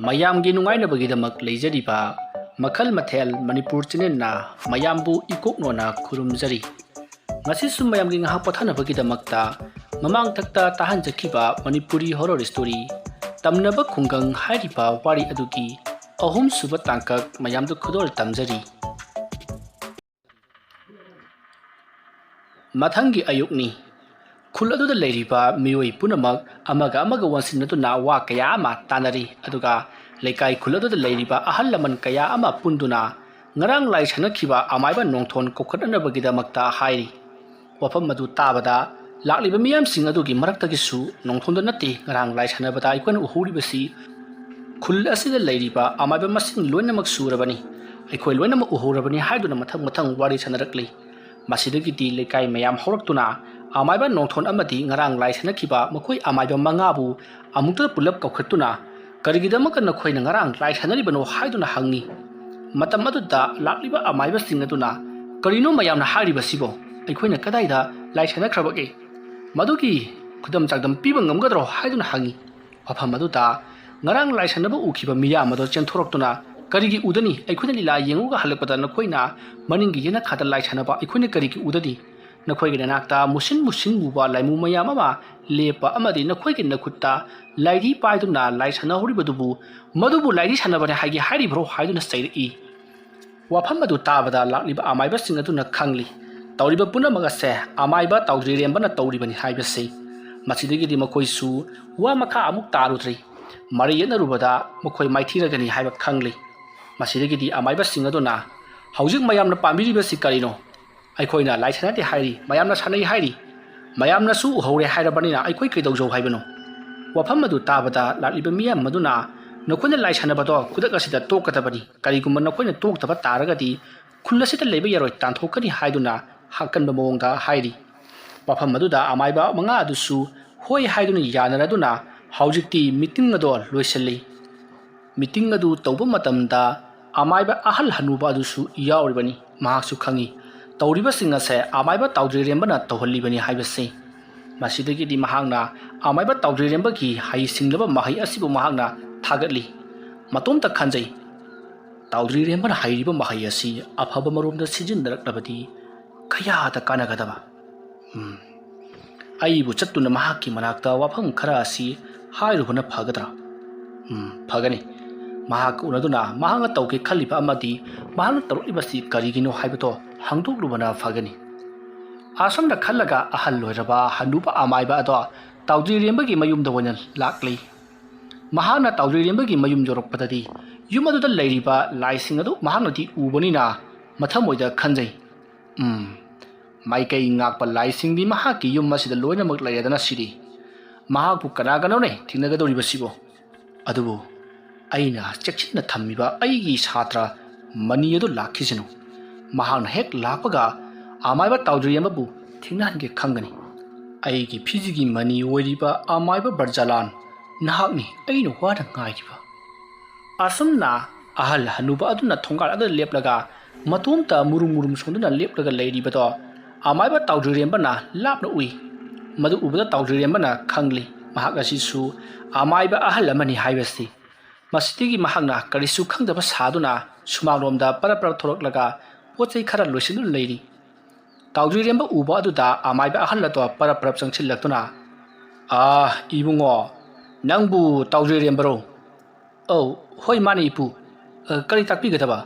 ꯃꯌꯥꯝꯒꯤ ꯅꯨꯡꯉꯥꯏꯅꯕꯒꯤꯗꯃꯛ ꯂꯩꯖꯔꯤꯕ ꯃꯈꯜ ꯃꯊꯦꯜ ꯃꯅꯤꯄꯨꯔ ꯆꯦꯅꯦꯜꯅ ꯃꯌꯥꯝꯕꯨ ꯏꯀꯣꯛꯅꯣꯅ ꯈꯨꯔꯨꯝꯖꯔꯤ꯫ ꯉꯁꯤꯁꯨ ꯃꯌꯥꯝꯒꯤ ꯉꯥꯏꯍꯥꯛ ꯄꯣꯊꯥꯅꯕꯒꯤꯗꯃꯛꯇ ꯃꯃꯥꯡꯊꯛꯇ ꯇꯥꯍꯟꯖꯈꯤꯕ ꯃꯅꯤꯄꯨꯔꯤ ꯍꯣꯔꯔ ꯁ꯭ꯇꯣꯔꯤ ꯇꯝꯅꯕ ꯈꯨꯡꯒꯪ ꯍꯥꯏꯔꯤꯕ ꯋꯥꯔꯤ ꯑꯗꯨꯒꯤ ꯑꯍꯨꯝꯁꯨꯕ ꯇꯥꯡꯀꯛ ꯃꯌꯥꯝꯗ ꯈꯨꯗꯣꯜ ꯇꯝꯖꯔꯤ꯫ ꯃꯊꯪꯒꯤ ꯑꯌꯨꯛꯅꯤ꯫ ꯈꯨꯜ ꯑꯗꯨꯗ ꯂꯩꯔꯤꯕ ꯃꯤꯑꯣꯏ ꯄꯨꯝꯅꯃꯛ ꯑꯃꯒ ꯑꯃꯒ ꯋꯥꯟꯁꯤꯟꯅꯗꯨꯅ ꯋꯥ ꯀꯌꯥ ꯑꯃ ꯇꯥꯟꯅꯔꯤ, ꯑꯗꯨꯒ ꯂꯩꯀꯥꯏ ꯈꯨꯜ ꯑꯗꯨꯗ ꯂꯩꯔꯤꯕ ꯑꯍꯜ ꯂꯃꯟ ꯀꯌꯥ ꯑꯃ ꯄꯨꯟꯗꯨꯅ ꯉꯔꯥꯡ ꯂꯥꯏ ꯁꯥꯟꯅꯈꯤꯕ ꯑꯃꯥꯏꯕ ꯅꯣꯡꯊꯣꯟ ꯀꯧꯈꯠꯅꯅꯕꯒꯤꯗꯃꯛꯇ ꯍꯥꯏꯔꯤ꯫ ꯋꯥꯐꯝ ꯑꯗꯨ ꯇꯥꯕꯗ ꯂꯥꯛꯂꯤꯕ ꯃꯤꯌꯥꯝꯁꯤꯡ ꯑꯗꯨꯒꯤ ꯃꯔꯛꯇꯒꯤꯁꯨ ꯅꯣꯡꯊꯣꯟꯗ ꯅꯠꯇꯦ ꯉꯔꯥꯡ ꯂꯥꯏ ꯁꯥꯟꯅꯕꯗ ꯑꯩꯈꯣꯏꯅ ꯎꯍꯧꯔꯤꯕꯁꯤ ꯈꯨꯜ ꯑꯁꯤꯗ ꯂꯩꯔꯤꯕ ꯑꯃꯥꯏꯕ ꯃꯁꯤꯡ ꯂꯣꯏꯅꯃꯛ ꯁꯨꯔꯕꯅꯤ, ꯑꯩꯈꯣꯏ ꯂꯣꯏꯅꯃꯛ ꯎꯍꯧꯔꯕꯅꯤ ꯍꯥꯏꯗꯨꯅ ꯃꯊꯪ ꯋꯥꯔꯤ ꯁꯥꯟꯅꯔꯛꯂꯤ꯫ ꯃꯁꯤꯗꯒꯤꯗꯤ ꯂꯩꯀꯥꯏ ꯃꯌꯥꯝ ꯍꯧꯔꯛꯇꯨꯅ ꯑꯃꯥꯏꯕ ꯅꯣꯡꯊꯣꯟ ꯑꯃꯗꯤ ꯉꯔꯥꯡ ꯂꯥꯏ ꯁꯥꯟꯅꯈꯤꯕ ꯃꯈꯣꯏ ꯑꯃꯥꯏꯕ ꯃꯉꯥꯕꯨ ꯑꯃꯨꯛꯇ ꯄꯨꯂꯞ ꯀꯧꯈꯠꯇꯨꯅ ꯀꯔꯤꯒꯤꯗꯃꯛꯇ ꯅꯈꯣꯏꯅ ꯉꯔꯥꯡ ꯂꯥꯏ ꯁꯥꯟꯅꯔꯤꯕꯅꯣ ꯍꯥꯏꯗꯨꯅ ꯍꯪꯉꯤ꯫ ꯃꯇꯝ ꯑꯗꯨꯗ ꯂꯥꯛꯂꯤꯕ ꯑꯃꯥꯏꯕꯁꯤꯡ ꯑꯗꯨꯅ ꯀꯔꯤꯅꯣ ꯃꯌꯥꯝꯅ ꯍꯥꯏꯔꯤꯕꯁꯤꯕꯣ, ꯑꯩꯈꯣꯏꯅ ꯀꯗꯥꯏꯗ ꯂꯥꯏ ꯁꯥꯟꯅꯈ꯭ꯔꯕꯒꯦ? ꯃꯗꯨꯒꯤ ꯈꯨꯗꯝ ꯆꯥꯡꯗꯝ ꯄꯤꯕ ꯉꯝꯒꯗ꯭ꯔꯣ ꯍꯥꯏꯗꯨꯅ ꯍꯪꯉꯤ꯫ ꯋꯥꯐꯝ ꯑꯗꯨꯗ ꯉꯔꯥꯡ ꯂꯥꯏ ꯁꯥꯟꯅꯕ ꯎꯈꯤꯕ ꯃꯤꯌꯥꯝ ꯑꯗꯨ ꯆꯦꯟꯊꯣꯔꯛꯇꯨꯅ ꯀꯔꯤꯒꯤ ꯎꯗꯅꯤ? ꯑꯩꯈꯣꯏꯅ ꯂꯤꯂꯥ ꯌꯦꯡꯉꯨꯒ ꯍꯜꯂꯛꯄꯗ ꯅꯈꯣꯏꯅ ꯃꯅꯤꯡꯒꯤ ꯌꯦꯅꯈꯥꯗ ꯂꯥꯏ ꯁꯥꯟꯅꯕ ꯑꯩꯈꯣꯏꯅ ꯀꯔꯤꯒꯤ ꯎꯗꯅꯤ? ꯅꯈꯣꯏꯒꯤ ꯅꯅꯥꯛꯇ ꯃꯨꯁꯤꯟ ꯃꯨꯕ ꯂꯥꯏꯃꯨ ꯃꯌꯥꯝ ꯑꯃ ꯂꯦꯞꯄ ꯑꯃꯗꯤ ꯅꯈꯣꯏꯒꯤ ꯅꯈꯨꯠꯇ ꯂꯥꯏꯙꯤ ꯄꯥꯏꯗꯨꯅ ꯂꯥꯏ ꯁꯥꯟꯅꯍꯧꯔꯤꯕꯗꯨꯕꯨ ꯃꯗꯨꯕꯨ ꯂꯥꯏꯙꯤ ꯁꯥꯟꯅꯕꯅꯤ ꯍꯥꯏꯒꯦ ꯍꯥꯏꯔꯤꯕ꯭ꯔꯣ ꯍꯥꯏꯗꯨꯅ ꯆꯩꯔꯛꯏ꯫ ꯋꯥꯐꯝ ꯑꯗꯨ ꯇꯥꯕꯗ ꯂꯥꯛꯂꯤꯕ ꯑꯃꯥꯏꯕꯁꯤꯡ ꯑꯗꯨꯅ ꯈꯪꯂꯤ ꯇꯧꯔꯤꯕ ꯄꯨꯝꯅꯃꯛ ꯑꯁꯦ ꯑꯃꯥꯏꯕ ꯇꯥꯎꯗ꯭ꯔꯤꯔꯦꯝꯕꯅ ꯇꯧꯔꯤꯕꯅꯤ ꯍꯥꯏꯕꯁꯤ꯫ ꯃꯁꯤꯗꯒꯤꯗꯤ ꯃꯈꯣꯏꯁꯨ ꯋꯥ ꯃꯈꯥ ꯑꯃꯨꯛ ꯇꯥꯔꯨꯗ꯭ꯔꯤ, ꯃꯔꯩ ꯌꯦꯠꯅꯔꯨꯕꯗ ꯃꯈꯣꯏ ꯃꯥꯏꯊꯤꯔꯒꯅꯤ ꯍꯥꯏꯕ ꯈꯪꯂꯤ꯫ ꯃꯁꯤꯗꯒꯤꯗꯤ ꯑꯃꯥꯏꯕꯁꯤꯡ ꯑꯗꯨꯅ ꯍꯧꯖꯤꯛ ꯃꯌꯥꯝꯅ ꯄꯥꯝꯕꯤꯔꯤꯕꯁꯤ ꯀꯔꯤꯅꯣ? ꯑꯩꯈꯣꯏꯅ ꯂꯥꯏ ꯁꯥꯟꯅꯗꯦ ꯍꯥꯏꯔꯤ, ꯃꯌꯥꯝꯅ ꯁꯥꯟꯅꯩ ꯍꯥꯏꯔꯤ, ꯃꯌꯥꯝꯅꯁꯨ ꯎꯍꯧꯔꯦ ꯍꯥꯏꯔꯕꯅꯤꯅ ꯑꯩꯈꯣꯏ ꯀꯩꯗꯧꯖꯧ ꯍꯥꯏꯕꯅꯣ? ꯋꯥꯐꯝ ꯑꯗꯨ ꯇꯥꯕꯗ ꯂꯥꯛꯂꯤꯕ ꯃꯤꯌꯥꯝ ꯑꯗꯨꯅ ꯅꯈꯣꯏꯅ ꯂꯥꯏ ꯁꯥꯟꯅꯕꯗꯣ ꯈꯨꯗꯛ ꯑꯁꯤꯗ ꯇꯣꯛꯀꯗꯕꯅꯤ, ꯀꯔꯤꯒꯨꯝꯕ ꯅꯈꯣꯏꯅ ꯇꯣꯛꯇꯕ ꯇꯥꯔꯒꯗꯤ ꯈꯨꯜ ꯑꯁꯤꯗ ꯂꯩꯕ ꯌꯥꯔꯣꯏ, ꯇꯥꯟꯊꯣꯛꯀꯅꯤ ꯍꯥꯏꯗꯨꯅ ꯑꯀꯟꯕ ꯃꯑꯣꯡꯗ ꯍꯥꯏꯔꯤ꯫ ꯋꯥꯐꯝ ꯑꯗꯨꯗ ꯑꯃꯥꯏꯕ ꯃꯉꯥ ꯑꯗꯨꯁꯨ ꯍꯣꯏ ꯍꯥꯏꯗꯨꯅ ꯌꯥꯅꯔꯗꯨꯅ ꯍꯧꯖꯤꯛꯇꯤ ꯃꯤꯇꯤꯡ ꯑꯗꯨ ꯂꯣꯏꯁꯤꯜꯂꯤ꯫ ꯃꯤꯇꯤꯡ ꯑꯗꯨ ꯇꯧꯕ ꯃꯇꯝꯗ ꯑꯃꯥꯏꯕ ꯑꯍꯜ ꯍꯅꯨꯕ ꯑꯗꯨꯁꯨ ꯌꯥꯎꯔꯤꯕꯅꯤ꯫ ꯃꯍꯥꯛꯁꯨ ꯈꯪꯉꯤ ꯇꯧꯔꯤꯕꯁꯤꯡ ꯑꯁꯦ ꯑꯃꯥꯏꯕ ꯇꯥꯎꯗ꯭ꯔꯤꯔꯦꯝꯕꯅ ꯇꯧꯍꯜꯂꯤꯕꯅꯤ ꯍꯥꯏꯕꯁꯤ꯫ ꯃꯁꯤꯗꯒꯤꯗꯤ ꯃꯍꯥꯛꯅ ꯑꯃꯥꯏꯕ ꯇꯥꯎꯗ꯭ꯔꯤꯔꯦꯝꯕꯒꯤ ꯍꯩꯁꯤꯡꯂꯕ ꯃꯍꯩ ꯑꯁꯤꯕꯨ ꯃꯍꯥꯛꯅ ꯊꯥꯒꯠꯂꯤ꯫ ꯃꯇꯣꯝꯇ ꯈꯟꯖꯩ, ꯇꯥꯎꯗ꯭ꯔꯤꯔꯦꯝꯕꯅ ꯍꯩꯔꯤꯕ ꯃꯍꯩ ꯑꯁꯤ ꯑꯐꯕ ꯃꯔꯣꯝꯗ ꯁꯤꯖꯤꯟꯅꯔꯛꯂꯕꯗꯤ ꯀꯌꯥꯗ ꯀꯥꯟꯅꯒꯗꯕ! ꯑꯩꯕꯨ ꯆꯠꯇꯨꯅ ꯃꯍꯥꯛꯀꯤ ꯃꯅꯥꯛꯇ ꯋꯥꯐꯝ ꯈꯔ ꯑꯁꯤ ꯍꯥꯏꯔꯨꯕꯅ ꯐꯒꯗ꯭ꯔꯥ? ꯐꯒꯅꯤ꯫ ꯃꯍꯥꯛ ꯎꯅꯗꯨꯅ ꯃꯍꯥꯛꯅ ꯇꯧꯒꯦ ꯈꯜꯂꯤꯕ ꯑꯃꯗꯤ ꯃꯍꯥꯛꯅ ꯇꯧꯔꯛꯂꯤꯕꯁꯤ ꯀꯔꯤꯒꯤꯅꯣ ꯍꯥꯏꯕꯗꯣ ꯍꯪꯗꯣꯛꯂꯨꯕꯅ ꯐꯒꯅꯤ꯫ ꯑꯁꯨꯝꯅ ꯈꯜꯂꯒ ꯑꯍꯜ ꯑꯣꯏꯔꯕ ꯍꯅꯨꯕ ꯑꯃꯥꯏꯕ ꯑꯗꯣ ꯇꯥꯎꯗ꯭ꯔꯤꯔꯦꯝꯕꯒꯤ ꯃꯌꯨꯝꯗ ꯑꯣꯏꯅ ꯂꯥꯛꯂꯤ꯫ ꯃꯍꯥꯛꯅ ꯇꯥꯎꯗ꯭ꯔꯤꯔꯦꯝꯕꯒꯤ ꯃꯌꯨꯝ ꯌꯧꯔꯛꯄꯗꯗꯤ ꯌꯨꯝ ꯑꯗꯨꯗ ꯂꯩꯔꯤꯕ ꯂꯥꯏꯁꯤꯡ ꯑꯗꯨ ꯃꯍꯥꯛꯅꯗꯤ ꯎꯕꯅꯤꯅ ꯃꯊꯃꯣꯏꯗ ꯈꯟꯖꯩ, ꯃꯥꯏꯀꯩ ꯉꯥꯛꯄ ꯂꯥꯏꯁꯤꯡꯗꯤ ꯃꯍꯥꯛꯀꯤ ꯌꯨꯝ ꯑꯁꯤꯗ ꯂꯣꯏꯅꯃꯛ ꯂꯩꯔꯗꯅ ꯁꯤꯔꯤ, ꯃꯍꯥꯛꯄꯨ ꯀꯅꯥꯒꯅꯣꯅꯦ ꯊꯦꯡꯅꯒꯗꯧꯔꯤꯕꯁꯤꯕꯣ? ꯑꯗꯨꯕꯨ ꯑꯩꯅ ꯆꯦꯛꯁꯤꯟꯅ ꯊꯝꯃꯤꯕ ꯑꯩꯒꯤ ꯁꯥꯇ꯭ꯔ ꯃꯅꯤ ꯑꯗꯨ ꯂꯥꯛꯈꯤꯁꯅꯨ, ꯃꯍꯥꯛꯅ ꯍꯦꯛ ꯂꯥꯛꯄꯒ ꯑꯃꯥꯏꯕ ꯇꯥꯎꯗ꯭ꯔꯤꯔꯦꯝꯕꯕꯨ ꯊꯦꯡꯅꯍꯟꯒꯦ ꯈꯪꯒꯅꯤ꯫ ꯑꯩꯒꯤ ꯐꯤꯖꯤꯒꯤ ꯃꯅꯤ ꯑꯣꯏꯔꯤꯕ ꯑꯃꯥꯏꯕ ꯕꯔꯖꯥꯂꯥꯟ, ꯅꯍꯥꯛꯅꯤ ꯑꯩꯅ ꯋꯥꯅ ꯉꯥꯏꯔꯤꯕ꯫ ꯑꯁꯨꯝꯅ ꯑꯍꯜ ꯍꯅꯨꯕ ꯑꯗꯨꯅ ꯊꯣꯡꯒꯥꯜ ꯑꯗꯨꯗ ꯂꯦꯞꯂꯒ ꯃꯇꯣꯝꯇ ꯃꯨꯔꯨꯝ ꯁꯣꯟꯗꯨꯅ ꯂꯦꯞꯂꯒ ꯂꯩꯔꯤꯕꯗꯣ ꯑꯃꯥꯏꯕ ꯇꯥꯎꯗ꯭ꯔꯤꯔꯦꯝꯕꯅ ꯂꯥꯞꯅ ꯎꯏ꯫ ꯃꯗꯨ ꯎꯕꯗ ꯇꯥꯎꯗ꯭ꯔꯤꯔꯦꯝꯕꯅ ꯈꯪꯂꯤ ꯃꯍꯥꯛ ꯑꯁꯤꯁꯨ ꯑꯃꯥꯏꯕ ꯑꯍꯜ ꯑꯃꯅꯤ ꯍꯥꯏꯕꯁꯤ꯫ ꯃꯁꯤꯗꯒꯤ ꯃꯍꯥꯛꯅ ꯀꯔꯤꯁꯨ ꯈꯪꯗꯕ ꯁꯥꯗꯨꯅ ꯁꯨꯃꯥꯡꯂꯣꯝꯗ ꯄꯔꯞ ꯊꯣꯔꯛꯂꯒ ꯄꯣꯠ ꯆꯩ ꯈꯔ ꯂꯣꯏꯁꯤꯟꯗꯨꯅ ꯂꯩꯔꯤ꯫ ꯇꯥꯎꯗ꯭ꯔꯤꯔꯦꯝꯕ ꯎꯕ ꯑꯗꯨꯗ ꯑꯃꯥꯏꯕ ꯑꯍꯜ ꯑꯗꯣ ꯄꯔꯞ ꯆꯪꯁꯤꯜꯂꯛꯇꯨꯅ, ꯏꯕꯨꯡꯉꯣ, ꯅꯪꯕꯨ ꯇꯥꯎꯗ꯭ꯔꯤꯔꯦꯝꯕꯔꯣ? ꯍꯣꯏ ꯃꯥꯅꯦ ꯏꯄꯨ, ꯀꯔꯤ ꯇꯥꯛꯄꯤꯒꯗꯕ?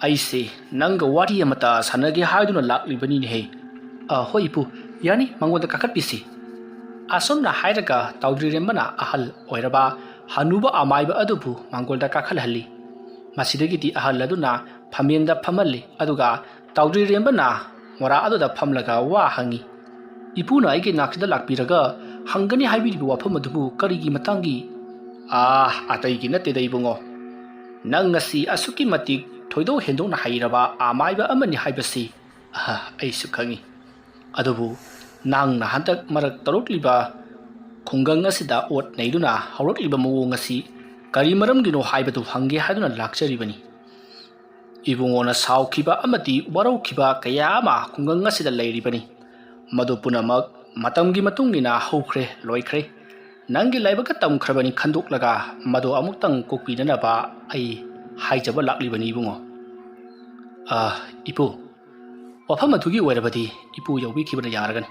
ꯑꯩꯁꯦ ꯅꯪꯒ ꯋꯥꯔꯤ ꯑꯃꯇ ꯁꯥꯟꯅꯒꯦ ꯍꯥꯏꯗꯨꯅ ꯂꯥꯛꯂꯤꯕꯅꯤꯅꯦꯍꯦ꯫ ꯍꯣꯏ ꯏꯄꯨ, ꯌꯥꯅꯤ, ꯃꯉꯣꯟꯗ ꯀꯥꯈꯠꯄꯤꯁꯤ꯫ ꯑꯁꯨꯝꯅ ꯍꯥꯏꯔꯒ ꯇꯥꯎꯗ꯭ꯔꯤꯔꯦꯝꯕꯅ ꯑꯍꯜ ꯑꯣꯏꯔꯕ ꯍꯅꯨꯕ ꯑꯃꯥꯏꯕ ꯑꯗꯨꯕꯨ ꯃꯥꯡꯒꯣꯜꯗ ꯀꯥꯈꯠꯍꯜꯂꯤ꯫ ꯃꯁꯤꯗꯒꯤꯗꯤ ꯑꯍꯜ ꯑꯗꯨꯅ ꯐꯝꯃꯦꯟꯗ ꯐꯝꯍꯜꯂꯤ, ꯑꯗꯨꯒ ꯇꯥꯎꯗ꯭ꯔꯤꯔꯦꯝꯕꯅ ꯃꯣꯔꯥ ꯑꯗꯨꯗ ꯐꯝꯂꯒ ꯋꯥ ꯍꯪꯉꯤ꯫ ꯏꯄꯨꯅ ꯑꯩꯒꯤ ꯅꯥꯛꯁꯤꯗ ꯂꯥꯛꯄꯤꯔꯒ ꯍꯪꯒꯅꯤ ꯍꯥꯏꯕꯤꯔꯤꯕ ꯋꯥꯐꯝ ꯑꯗꯨꯕꯨ ꯀꯔꯤꯒꯤ ꯃꯇꯥꯡꯒꯤ? ꯑꯇꯩꯒꯤ ꯅꯠꯇꯦꯗ ꯏꯕꯨꯡꯉꯣ, ꯅꯪ ꯉꯁꯤ ꯑꯁꯨꯛꯀꯤ ꯃꯇꯤꯛ ꯊꯣꯏꯗꯣꯛ ꯍꯦꯟꯗꯣꯛꯅ ꯍꯩꯔꯕ ꯑꯃꯥꯏꯕ ꯑꯃꯅꯤ ꯍꯥꯏꯕꯁꯤ ꯑꯩꯁꯨ ꯈꯪꯉꯤ꯫ ꯑꯗꯨꯕꯨ ꯅꯪꯅ ꯍꯟꯗꯛ ꯃꯔꯛ ꯇꯧꯔꯛꯂꯤꯕ ꯈꯨꯡꯒꯪ ꯑꯁꯤꯗ ꯑꯣꯠ ꯅꯩꯗꯨꯅ ꯍꯧꯔꯛꯂꯤꯕ ꯃꯑꯣꯡ ꯑꯁꯤ ꯀꯔꯤ ꯃꯔꯝꯒꯤꯅꯣ ꯍꯥꯏꯕꯗꯨ ꯍꯪꯒꯦ ꯍꯥꯏꯗꯨꯅ ꯂꯥꯛꯆꯔꯤꯕꯅꯤ꯫ ꯏꯕꯨꯡꯉꯣꯅ ꯁꯥꯎꯈꯤꯕ ꯑꯃꯗꯤ ꯋꯥꯔꯧꯈꯤꯕ ꯀꯌꯥ ꯑꯃ ꯈꯨꯡꯒꯪ ꯑꯁꯤꯗ ꯂꯩꯔꯤꯕꯅꯤ꯫ ꯃꯗꯨ ꯄꯨꯝꯅꯃꯛ ꯃꯇꯝꯒꯤ ꯃꯇꯨꯡ ꯏꯟꯅ ꯍꯧꯈ꯭ꯔꯦ, ꯂꯣꯏꯈ꯭ꯔꯦ꯫ ꯅꯪꯒꯤ ꯂꯥꯏꯕꯛꯀ ꯇꯝꯈ꯭ꯔꯕꯅꯤ ꯈꯟꯗꯣꯛꯂꯒ ꯃꯗꯣ ꯑꯃꯨꯛꯇꯪ ꯀꯣꯛꯄꯤꯅꯅꯕ ꯑꯩ ꯍꯥꯏꯖꯕ ꯂꯥꯛꯂꯤꯕꯅꯤ ꯏꯕꯨꯡꯉꯣ ꯏꯄꯨ ꯋꯥꯐꯝ ꯑꯗꯨꯒꯤ ꯑꯣꯏꯔꯕꯗꯤ ꯏꯄꯨ ꯌꯧꯕꯤꯈꯤꯕꯅ ꯌꯥꯔꯒꯅꯤ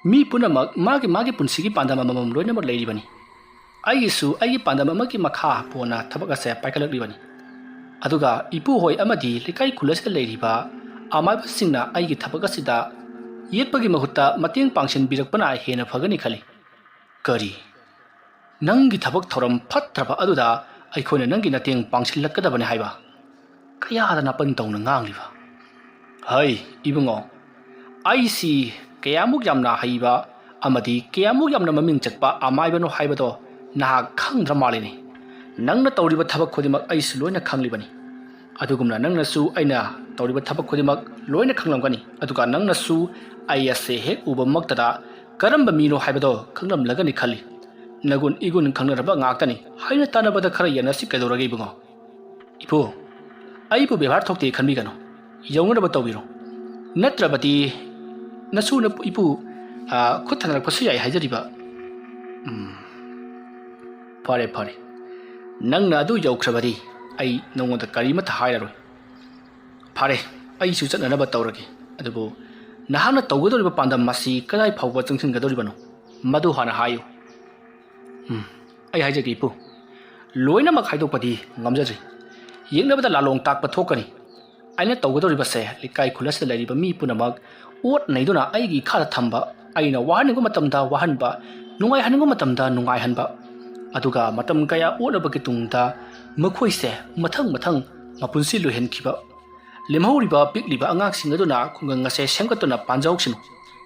ꯃꯤ ꯄꯨꯝꯅꯃꯛ ꯃꯥꯒꯤ ꯄꯨꯟꯁꯤꯒꯤ ꯄꯥꯟꯗꯝ ꯑꯃꯃꯝ ꯂꯣꯏꯅꯃꯛ ꯂꯩꯔꯤꯕꯅꯤ ꯑꯩꯒꯤꯁꯨ ꯑꯩꯒꯤ ꯄꯥꯟꯗꯝ ꯑꯃꯒꯤ ꯃꯈꯥ ꯄꯣꯟꯅ ꯊꯕꯛ ꯑꯁꯦ ꯄꯥꯏꯈꯠꯂꯛꯂꯤꯕꯅꯤ ꯑꯗꯨꯒ ꯏꯄꯨ ꯍꯣꯏ ꯑꯃꯗꯤ ꯂꯩꯀꯥꯏ ꯈꯨꯜ ꯑꯁꯤꯗ ꯂꯩꯔꯤꯕ ꯑꯃꯥꯏꯕꯁꯤꯡꯅ ꯑꯩꯒꯤ ꯊꯕꯛ ꯑꯁꯤꯗ ꯌꯦꯠꯄꯒꯤ ꯃꯍꯨꯠꯇ ꯃꯇꯦꯡ ꯄꯥꯡꯁꯤꯟꯕꯤꯔꯛꯄꯅ ꯍꯦꯟꯅ ꯐꯒꯅꯤ ꯈꯜꯂꯤ ꯀꯔꯤ ꯅꯪꯒꯤ ꯊꯕꯛ ꯊꯧꯔꯝ ꯐꯠꯇ꯭ꯔꯕ ꯑꯗꯨꯗ ꯑꯩꯈꯣꯏꯅ ꯅꯪꯒꯤ ꯃꯇꯦꯡ ꯄꯥꯡꯁꯤꯜꯂꯛꯀꯗꯕꯅꯤ ꯍꯥꯏꯕ ꯀꯌꯥꯗ ꯅꯥꯄꯟ ꯇꯧꯅ ꯉꯥꯡꯂꯤꯕ ꯍꯩ ꯏꯕꯨꯡꯉꯣ ꯑꯩꯁꯤ ꯀꯌꯥꯃꯨꯛ ꯌꯥꯝꯅ ꯍꯩꯕ ꯑꯃꯗꯤ ꯀꯌꯥꯃꯨꯛ ꯌꯥꯝꯅ ꯃꯃꯤꯡ ꯆꯠꯄ ꯑꯃꯥꯏꯕꯅꯣ ꯍꯥꯏꯕꯗꯣ ꯅꯍꯥꯛ ꯈꯪꯗ꯭ꯔ ꯃꯥꯜꯂꯤꯅꯤ ꯅꯪꯅ ꯇꯧꯔꯤꯕ ꯊꯕꯛ ꯈꯨꯗꯤꯡꯃꯛ ꯑꯩꯁꯨ ꯂꯣꯏꯅ ꯈꯪꯂꯤꯕꯅꯤ ꯑꯗꯨꯒꯨꯝꯅ ꯅꯪꯅꯁꯨ ꯑꯩꯅ ꯇꯧꯔꯤꯕ ꯊꯕꯛ ꯈꯨꯗꯤꯡꯃꯛ ꯂꯣꯏꯅ ꯈꯪꯂꯝꯒꯅꯤ ꯑꯗꯨꯒ ꯅꯪꯅꯁꯨ ꯑꯩ ꯑꯁꯦ ꯍꯦꯛ ꯎꯕ ꯃꯛꯇꯗ ꯀꯔꯝꯕ ꯃꯤꯅꯣ ꯍꯥꯏꯕꯗꯣ ꯈꯪꯂꯝꯂꯒꯅꯤ ꯈꯜꯂꯤ ꯅꯒꯨꯟ ꯏꯒꯨꯟ ꯈꯪꯅꯔꯕ ꯉꯥꯛꯇꯅꯤ ꯍꯥꯏꯅ ꯇꯥꯟꯅꯕꯗ ꯈꯔ ꯌꯦꯟꯅꯁꯤ ꯀꯩꯗꯧꯔꯒꯦ ꯏꯕꯨꯡꯉꯣ ꯏꯄꯨ ꯑꯩꯕꯨ ꯕꯦꯕꯥꯔ ꯊꯣꯛꯇꯦ ꯈꯟꯕꯤꯒꯅꯨ ꯌꯧꯅꯅꯕ ꯇꯧꯕꯤꯔꯣ ꯅꯠꯇ꯭ꯔꯕꯗꯤ ꯅꯁꯨꯅ ꯏꯄꯨ ꯈꯨꯠ ꯊꯥꯅꯔꯛꯄꯁꯨ ꯌꯥꯏ ꯍꯥꯏꯖꯔꯤꯕ ꯐꯔꯦ ꯐꯔꯦ ꯅꯪꯅ ꯑꯗꯨ ꯌꯧꯈ꯭ꯔꯕꯗꯤ ꯑꯩ ꯅꯉꯣꯟꯗ ꯀꯔꯤꯃꯠꯇ ꯍꯥꯏꯔꯔꯣꯏ ꯐꯔꯦ ꯑꯩꯁꯨ ꯆꯠꯅꯅꯕ ꯇꯧꯔꯒꯦ ꯑꯗꯨꯕꯨ ꯅꯍꯥꯛꯅ ꯇꯧꯒꯗꯧꯔꯤꯕ ꯄꯥꯟꯗꯝ ꯑꯁꯤ ꯀꯗꯥꯏ ꯐꯥꯎꯕ ꯆꯪꯁꯤꯟꯒꯗꯧꯔꯤꯕꯅꯣ ꯃꯗꯨ ꯍꯥꯟꯅ ꯍꯥꯏꯌꯨ ꯑꯩ ꯍꯥꯏꯖꯒꯦ ꯏꯄꯨ ꯂꯣꯏꯅꯃꯛ ꯍꯥꯏꯗꯣꯛꯄꯗꯤ ꯉꯝꯖꯗ꯭ꯔꯤ ꯌꯦꯛꯅꯕꯗ ꯂꯥꯂꯣꯡ ꯇꯥꯛꯄ ꯊꯣꯛꯀꯅꯤ ꯑꯩꯅ ꯇꯧꯒꯗꯧꯔꯤꯕꯁꯦ ꯂꯩꯀꯥꯏ ꯈꯨꯜ ꯑꯁꯤꯗ ꯂꯩꯔꯤꯕ ꯃꯤ ꯄꯨꯝꯅꯃꯛ ꯑꯣꯠ ꯅꯩꯗꯨꯅ ꯑꯩꯒꯤ ꯏꯈꯥꯗ ꯊꯝꯕ ꯑꯩꯅ ꯋꯥꯍꯟꯅꯤꯡꯕ ꯃꯇꯝꯗ ꯋꯥꯍꯟꯕ ꯅꯨꯡꯉꯥꯏꯍꯟꯅꯤꯡꯕ ꯃꯇꯝꯗ ꯅꯨꯡꯉꯥꯏꯍꯟꯕ ꯑꯗꯨꯒ ꯃꯇꯝ ꯀꯌꯥ ꯑꯣꯠꯂꯕꯒꯤ ꯇꯨꯡꯗ ꯃꯈꯣꯏꯁꯦ ꯃꯊꯪ ꯃꯄꯨꯟꯁꯤ ꯂꯣꯏꯍꯟꯈꯤꯕ ꯂꯦꯝꯍꯧꯔꯤꯕ ꯄꯤꯛꯂꯤꯕ ꯑꯉꯥꯡꯁꯤꯡ ꯑꯗꯨꯅ ꯈꯨꯡꯒꯪ ꯑꯁꯦ ꯁꯦꯝꯒꯠꯇꯨꯅ ꯄꯥꯟꯖꯧꯁꯅꯨ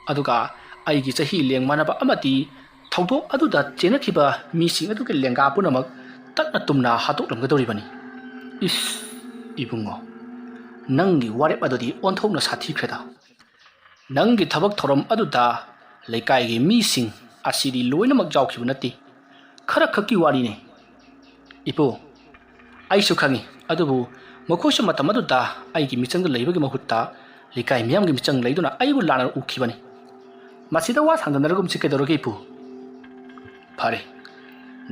ꯑꯗꯨꯒ ꯑꯩꯒꯤ ꯆꯍꯤ ꯂꯦꯡ ꯃꯥꯟꯅꯕ ꯑꯃꯗꯤ ꯊꯧꯗꯣꯛ ꯑꯗꯨꯗ ꯆꯦꯟꯅꯈꯤꯕ ꯃꯤꯁꯤꯡ ꯑꯗꯨꯒꯤ ꯂꯦꯡꯒꯥ ꯄꯨꯝꯅꯃꯛ ꯇꯠꯅ ꯇꯨꯝꯅ ꯍꯥꯠꯇꯣꯛꯂꯝꯒꯗꯧꯔꯤꯕꯅꯤ ꯏꯕꯨꯡꯉꯣ ꯅꯪꯒꯤ ꯋꯥꯔꯦꯞ ꯑꯗꯨꯗꯤ ꯑꯣꯟꯊꯣꯛꯅ ꯁꯥꯊꯤꯈ꯭ꯔꯦꯗ ꯅꯪꯒꯤ ꯊꯕꯛ ꯊꯧꯔꯝ ꯑꯗꯨꯗ ꯂꯩꯀꯥꯏꯒꯤ ꯃꯤꯁꯤꯡ ꯑꯁꯤꯗꯤ ꯂꯣꯏꯅꯃꯛ ꯌꯥꯎꯈꯤꯕ ꯅꯠꯇꯦ ꯈꯔ ꯈꯛꯀꯤ ꯋꯥꯔꯤꯅꯤ ꯏꯄꯨ ꯑꯩꯁꯨ ꯈꯪꯉꯤ ꯑꯗꯨꯕꯨ ꯃꯈꯣꯏꯁꯨ ꯃꯇꯝ ꯑꯗꯨꯗ ꯑꯩꯒꯤ ꯃꯤꯆꯪꯗ ꯂꯩꯕꯒꯤ ꯃꯍꯨꯠꯇ ꯂꯩꯀꯥꯏ ꯃꯤꯌꯥꯝꯒꯤ ꯃꯤꯆꯪ ꯂꯩꯗꯨꯅ ꯑꯩꯕꯨ ꯂꯥꯟꯅ ꯎꯈꯤꯕꯅꯤ ꯃꯁꯤꯗ ꯋꯥ ꯁꯥꯡꯗꯅꯔꯒꯨꯝꯁꯤ ꯀꯩꯗꯧꯔꯒꯦ ꯏꯄꯨ ꯐꯔꯦ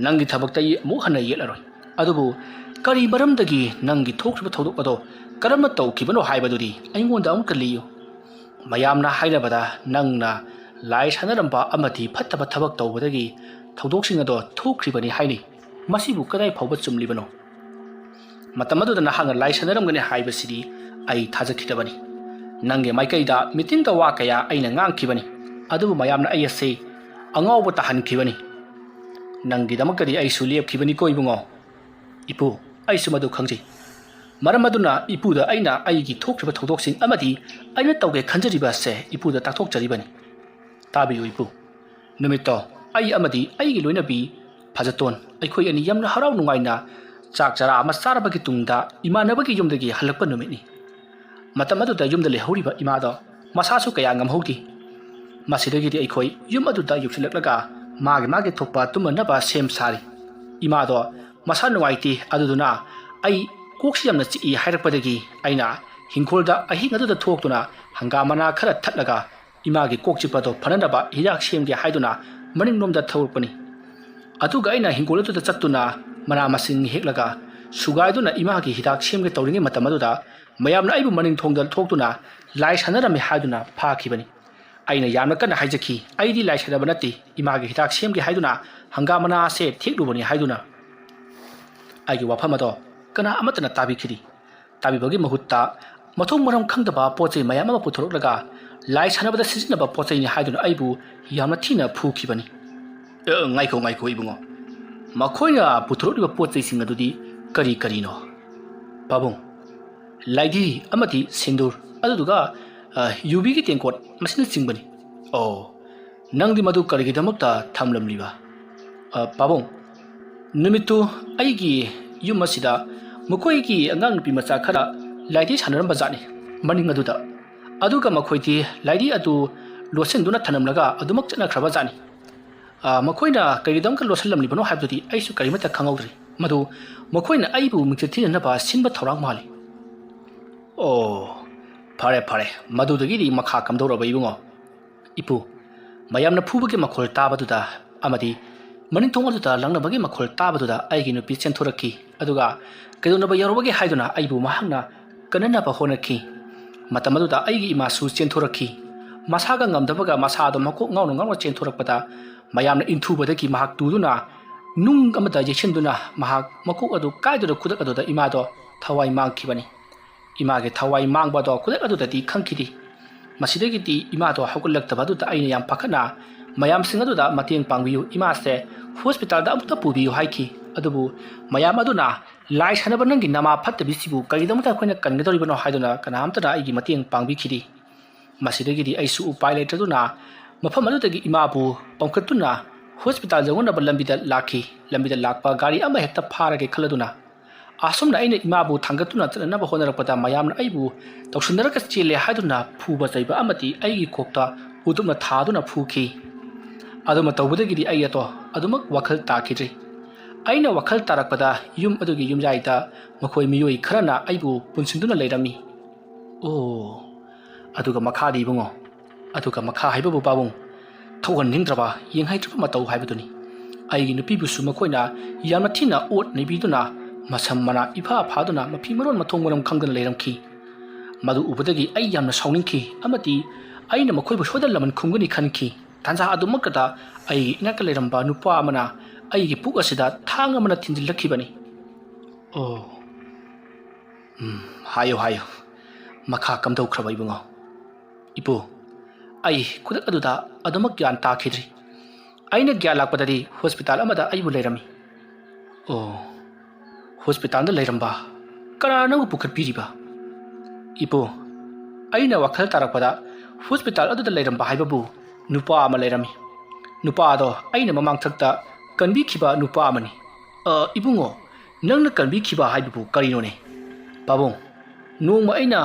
ꯅꯪꯒꯤ ꯊꯕꯛꯇ ꯑꯩ ꯑꯃꯨꯛ ꯍꯟꯅ ꯌꯦꯠꯂꯔꯣꯏ ꯑꯗꯨꯕꯨ ꯀꯔꯤ ꯃꯔꯝꯗꯒꯤ ꯅꯪꯒꯤ ꯊꯣꯛꯈꯤꯕ ꯊꯧꯗꯣꯛ ꯑꯗꯣ ꯀꯔꯝꯅ ꯇꯧꯈꯤꯕꯅꯣ ꯍꯥꯏꯕꯗꯨꯗꯤ ꯑꯩꯉꯣꯟꯗ ꯑꯃꯨꯛꯀ ꯂꯤꯌꯨ ꯃꯌꯥꯝꯅ ꯍꯥꯏꯅꯕꯗ ꯅꯪꯅ ꯂꯥꯏ ꯁꯥꯟꯅꯔꯝꯕ ꯑꯃꯗꯤ ꯐꯠꯇꯕ ꯊꯕꯛ ꯇꯧꯕꯗꯒꯤ ꯊꯧꯗꯣꯛꯁꯤꯡ ꯑꯗꯣ ꯊꯣꯛꯈ꯭ꯔꯤꯕꯅꯤ ꯍꯥꯏꯅꯩ ꯃꯁꯤꯕꯨ ꯀꯗꯥꯏ ꯐꯥꯎꯕ ꯆꯨꯝꯂꯤꯕꯅꯣ ꯃꯇꯝ ꯑꯗꯨꯗ ꯅꯍꯥꯛꯅ ꯂꯥꯏ ꯁꯥꯟꯅꯔꯝꯒꯅꯤ ꯍꯥꯏꯕꯁꯤꯗꯤ ꯑꯩ ꯊꯥꯖꯈꯤꯗꯕꯅꯤ ꯅꯪꯒꯤ ꯃꯥꯏꯀꯩꯗ ꯃꯤꯇꯤꯡꯗ ꯋꯥ ꯀꯌꯥ ꯑꯩꯅ ꯉꯥꯡꯈꯤꯕꯅꯤ ꯑꯗꯨꯕꯨ ꯃꯌꯥꯝꯅ ꯑꯩ ꯑꯁꯤ ꯑꯉꯥꯎꯕ ꯇꯥꯍꯟꯈꯤꯕꯅꯤ ꯅꯪꯒꯤꯗꯃꯛꯇꯗꯤ ꯑꯩꯁꯨ ꯂꯦꯞꯈꯤꯕꯅꯤꯀꯣ ꯏꯕꯨꯡꯉꯣ ꯏꯄꯨ ꯑꯩꯁꯨ ꯃꯗꯨ ꯈꯪꯖꯩ ꯃꯔꯝ ꯑꯗꯨꯅ ꯏꯄꯨꯗ ꯑꯩꯅ ꯑꯩꯒꯤ ꯊꯣꯛꯈꯤꯕ ꯊꯧꯗꯣꯛꯁꯤꯡ ꯑꯃꯗꯤ ꯑꯩꯅ ꯇꯧꯒꯦ ꯈꯟꯖꯔꯤꯕ ꯑꯁꯦ ꯏꯄꯨꯗ ꯇꯥꯛꯊꯣꯛꯆꯔꯤꯕꯅꯤ ꯇꯥꯕꯤꯌꯨ ꯏꯄꯨ ꯅꯨꯃꯤꯠꯇꯣ ꯑꯩ ꯑꯃꯗꯤ ꯑꯩꯒꯤ ꯂꯣꯏꯅꯕꯤ ꯐꯖꯇꯣꯟ ꯑꯩꯈꯣꯏ ꯑꯅꯤ ꯌꯥꯝꯅ ꯍꯔꯥꯎ ꯅꯨꯡꯉꯥꯏꯅ ꯆꯥꯛ ꯆꯔꯥ ꯑꯃ ꯆꯥꯔꯕꯒꯤ ꯇꯨꯡꯗ ꯏꯃꯥꯟꯅꯕꯒꯤ ꯌꯨꯝꯗꯒꯤ ꯍꯜꯂꯛꯄ ꯅꯨꯃꯤꯠꯅꯤ ꯃꯇꯝ ꯑꯗꯨꯗ ꯌꯨꯝꯗ ꯂꯩꯍꯧꯔꯤꯕ ꯏꯃꯥꯗꯣ ꯃꯁꯥꯁꯨ ꯀꯌꯥ ꯉꯝꯍꯧꯗꯦ ꯃꯁꯤꯗꯒꯤꯗꯤ ꯑꯩꯈꯣꯏ ꯌꯨꯝ ꯑꯗꯨꯗ ꯌꯧꯁꯤꯜꯂꯛꯂꯒ ꯃꯥꯒꯤ ꯊꯣꯛꯄ ꯇꯨꯝꯃꯅꯕ ꯁꯦꯝ ꯁꯥꯔꯤ ꯏꯃꯥꯗꯣ ꯃꯁꯥ ꯅꯨꯡꯉꯥꯏꯇꯦ ꯑꯗꯨꯗꯨꯅ ꯑꯩ ꯀꯣꯛꯁꯤ ꯌꯥꯝꯅ ꯆꯤꯛꯏ ꯍꯥꯏꯔꯛꯄꯗꯒꯤ ꯑꯩꯅ ꯍꯤꯡꯈꯣꯜꯗ ꯑꯍꯤꯡ ꯑꯗꯨꯗ ꯊꯣꯛꯇꯨꯅ ꯍꯪꯒꯥꯝ ꯃꯅꯥ ꯈꯔ ꯊꯠꯂꯒ ꯏꯃꯥꯒꯤ ꯀꯣꯛ ꯆꯤꯛꯄꯗꯣ ꯐꯅꯅꯕ ꯍꯤꯗꯥꯛ ꯁꯦꯝꯒꯦ ꯍꯥꯏꯗꯨꯅ ꯃꯅꯤꯡꯂꯣꯝꯗ ꯊꯧꯔꯛꯄꯅꯤ ꯑꯗꯨꯒ ꯑꯩꯅ ꯍꯤꯡꯒꯣꯜ ꯑꯗꯨꯗ ꯆꯠꯇꯨꯅ ꯃꯅꯥ ꯃꯁꯤꯡ ꯍꯦꯛꯂꯒ ꯁꯨꯒꯥꯏꯗꯨꯅ ꯏꯃꯥꯒꯤ ꯍꯤꯗꯥꯛ ꯁꯦꯝꯒꯦ ꯇꯧꯔꯤꯉꯩ ꯃꯇꯝ ꯑꯗꯨꯗ ꯃꯌꯥꯝꯅ ꯑꯩꯕꯨ ꯃꯅꯤꯡ ꯊꯣꯡꯗ ꯊꯣꯛꯇꯨꯅ ꯂꯥꯏ ꯁꯥꯟꯅꯔꯝꯃꯦ ꯍꯥꯏꯗꯨꯅ ꯐꯥꯈꯤꯕꯅꯤ ꯑꯩꯅ ꯌꯥꯝꯅ ꯀꯟꯅ ꯍꯥꯏꯖꯈꯤ ꯑꯩꯗꯤ ꯂꯥꯏ ꯁꯥꯟꯅꯕ ꯅꯠꯇꯦ ꯏꯃꯥꯒꯤ ꯍꯤꯗꯥꯛ ꯁꯦꯝꯒꯦ ꯍꯥꯏꯗꯨꯅ ꯍꯪꯒꯥꯝ ꯃꯅꯥ ꯑꯁꯦ ꯊꯦꯛꯂꯨꯕꯅꯤ ꯍꯥꯏꯗꯨꯅ ꯑꯩꯒꯤ ꯋꯥꯐꯝ ꯑꯗꯣ ꯀꯅꯥ ꯑꯃꯠꯇꯅ ꯇꯥꯕꯤꯈꯤꯗꯦ ꯇꯥꯕꯤꯕꯒꯤ ꯃꯍꯨꯠꯇ ꯃꯊꯣꯡ ꯃꯔꯝ ꯈꯪꯗꯕ ꯄꯣꯠ ꯆꯩ ꯃꯌꯥꯝ ꯑꯃ ꯄꯨꯊꯣꯔꯛꯂꯒ ꯂꯥꯏ ꯁꯥꯟꯅꯕꯗ ꯁꯤꯖꯤꯟꯅꯕ ꯄꯣꯠ ꯆꯩꯅꯤ ꯍꯥꯏꯗꯨꯅ ꯑꯩꯕꯨ ꯌꯥꯝꯅ ꯊꯤꯅ ꯐꯨꯈꯤꯕꯅꯤ ꯉꯥꯏꯈꯣ ꯏꯕꯨꯡꯉꯣ ꯃꯈꯣꯏꯅ ꯄꯨꯊꯣꯔꯛꯂꯤꯕ ꯄꯣꯠ ꯆꯩꯁꯤꯡ ꯑꯗꯨꯗꯤ ꯀꯔꯤꯅꯣ ꯄꯥꯕꯨꯡ ꯂꯥꯏꯙꯤ ꯑꯃꯗꯤ ꯁꯤꯟꯗꯨꯔ ꯑꯗꯨꯗꯨꯒ ꯌꯨꯕꯤꯒꯤ ꯇꯦꯡꯀꯣꯠ ꯃꯁꯤꯅꯆꯤꯡꯕꯅꯤ ꯑꯣ ꯅꯪꯗꯤ ꯃꯗꯨ ꯀꯔꯤꯒꯤꯗꯃꯛꯇ ꯊꯝꯂꯝꯂꯤꯕ ꯄꯥꯕꯨꯡ ꯅꯨꯃꯤꯠꯇꯨ ꯑꯩꯒꯤ ꯌꯨꯝ ꯑꯁꯤꯗ ꯃꯈꯣꯏꯒꯤ ꯑꯉꯥꯡ ꯅꯨꯄꯤ ꯃꯆꯥ ꯈꯔ ꯂꯥꯏꯙꯤ ꯁꯥꯟꯅꯔꯝꯕ ꯖꯥꯠꯅꯤ ꯃꯅꯤꯡ ꯑꯗꯨꯗ ꯑꯗꯨꯒ ꯃꯈꯣꯏꯗꯤ ꯂꯥꯏꯙꯤ ꯑꯗꯨ ꯂꯣꯠꯁꯤꯟꯗꯨꯅ ꯊꯅꯝꯂꯒ ꯑꯗꯨꯃꯛ ꯆꯠꯅꯈ꯭ꯔꯕ ꯖꯥꯠꯅꯤ ꯃꯈꯣꯏꯅ ꯀꯔꯤꯒꯤꯗꯃꯛꯇ ꯂꯣꯠꯁꯤꯜꯂꯝꯂꯤꯕꯅꯣ ꯍꯥꯏꯕꯗꯨꯗꯤ ꯑꯩꯁꯨ ꯀꯔꯤꯃꯠꯇ ꯈꯪꯍꯧꯗ꯭ꯔꯤ ꯃꯗꯨ ꯃꯈꯣꯏꯅ ꯑꯩꯕꯨ ꯃꯤꯡꯆꯠ ꯊꯤꯅꯅꯕ ꯁꯤꯟꯕ ꯊꯧꯔꯥꯡ ꯃꯥꯜꯂꯤ ꯑꯣ ꯐꯔꯦ ꯃꯗꯨꯗꯒꯤꯗꯤ ꯃꯈꯥ ꯀꯝꯗꯧꯔꯕ ꯏꯕꯨꯡꯉꯣ ꯏꯄꯨ ꯃꯌꯥꯝꯅ ꯐꯨꯕꯒꯤ ꯃꯈꯣꯜ ꯇꯥꯕꯗꯨꯗ ꯑꯃꯗꯤ Maning thong aduda langnabagi makhol tabaduda aigi nupi chenthoraki aduga kedunaba yarobagi haiduna aibu mahangna kananaba honaki matamaduda aigi ima su chenthoraki masaga ngamdabaga masado makok ngawno ngawno chenthorapata mayamna intubadagi mahak tuduna nung amada yechenduna mahak makok adu kaidura kudak aduda imado thawai mangkhibani image thawai mangbado kudak aduda di khangkidi masidagi di imado haukullaktabaduda aina yam pakhana mayam singaduda mateng pangbiyu imase hospital da amta pubiyu haiki adubu mayam aduna lai sanaba nangi nama phattabisibu karidamta khoina kangadoribano haiduna kanamtada aigi mateng pangbikhidi masidagi di aisu upai leitaduna mafam adudagi imabu pamkhatuna hospital jawonaba lambida lakpa gari ama hekta pharage khaladuna asumna aina imabu thangatuna tanaba honarapata mayamna aibu tawsundaraka chele haiduna phuba chaiba amati aigi kokta udumna thaduna phuki aduma tawbudagidi ayato adumak wakhal takhidri aina wakhal tarakpada yum adugi yumjaita makhoi miyoi kharana aibu punsinduna leirami oh aduga makhadi bungo aduga makha haibabu babung thogan ningdraba yenghaitraba matau haibaduni aigi nupibu su makhoina yamna thina ot nebiduna masam mana ifa phaduna mafi maron mathong maram khangdana leiramki madu ubudagi ai yamna sawningki amati aina makhoibu sodal laman khunguni khanki tanza adumakata ai inaka leiramba nupa amana aigi puk asida thang amana thinjilakibani oh hayo makha kamdau khraba ibungo ipu ai kudak aduda adumak gyan takhidri aina gyan lakpadadi hospital amada aibu leirami oh hospital da leiramba karana pukhat piriba ipu aina wakhal tarakpada hospital aduda leiramba haibabu nupa ama leirami nupa ado aina mamang thakta kanbi khiba nupa amani ibungo nangna kanbi khiba haibabu karinone babong nongma aina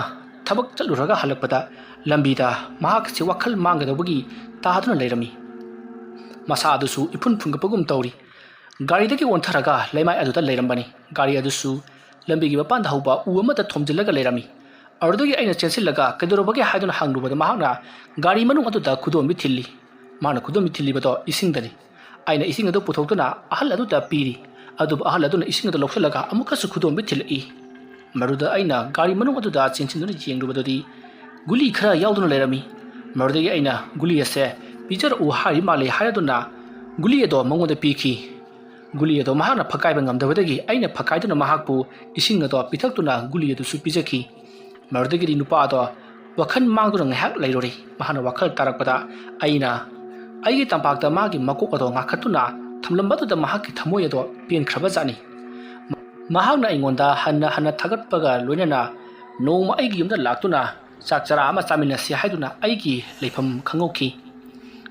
thabak chaluraga halakpada lambida mahak se wakhal manggadabagi tahaduna leirami masa adusu ipun phungapagum tawri gari dagi ontharaga leimai aduda leirambani gari adusu lambigi mapanda hauba u amata thomjilaga leirami ardogi aina chensilaga kedorobagi haiduna hangrubada mahakna gari manung aduda khudomi thilli mana khudomi thilli bado isingdani aina ising adu puthokduna ahal aduda piri adu ahal aduna ising adu loksalaga amukasu khudomi thilli maruda aina gari manung aduda chensinuna jengrubadodi guli khara yauduna leirami marudagi aina guli ase pijar u hari male hayaduna guli edo mangoda piki guli edo mahana phakaiba ngamdabadagi aina phakaiduna mahakpu ising ado pithaktuna guli edo su pijaki marudagi nupa ado wakhan mangduna ngahak leirori mahana wakhal tarakpada aina aigi tampakta magi makok ado ngakhatuna thamlambatuda mahakki thamoi ado pen khrabajani mahakna ingonda hanna thagatpaga loinana noma aigi yumda laktuna sakchara ama chamina si haiduna aigi leifam khangokhi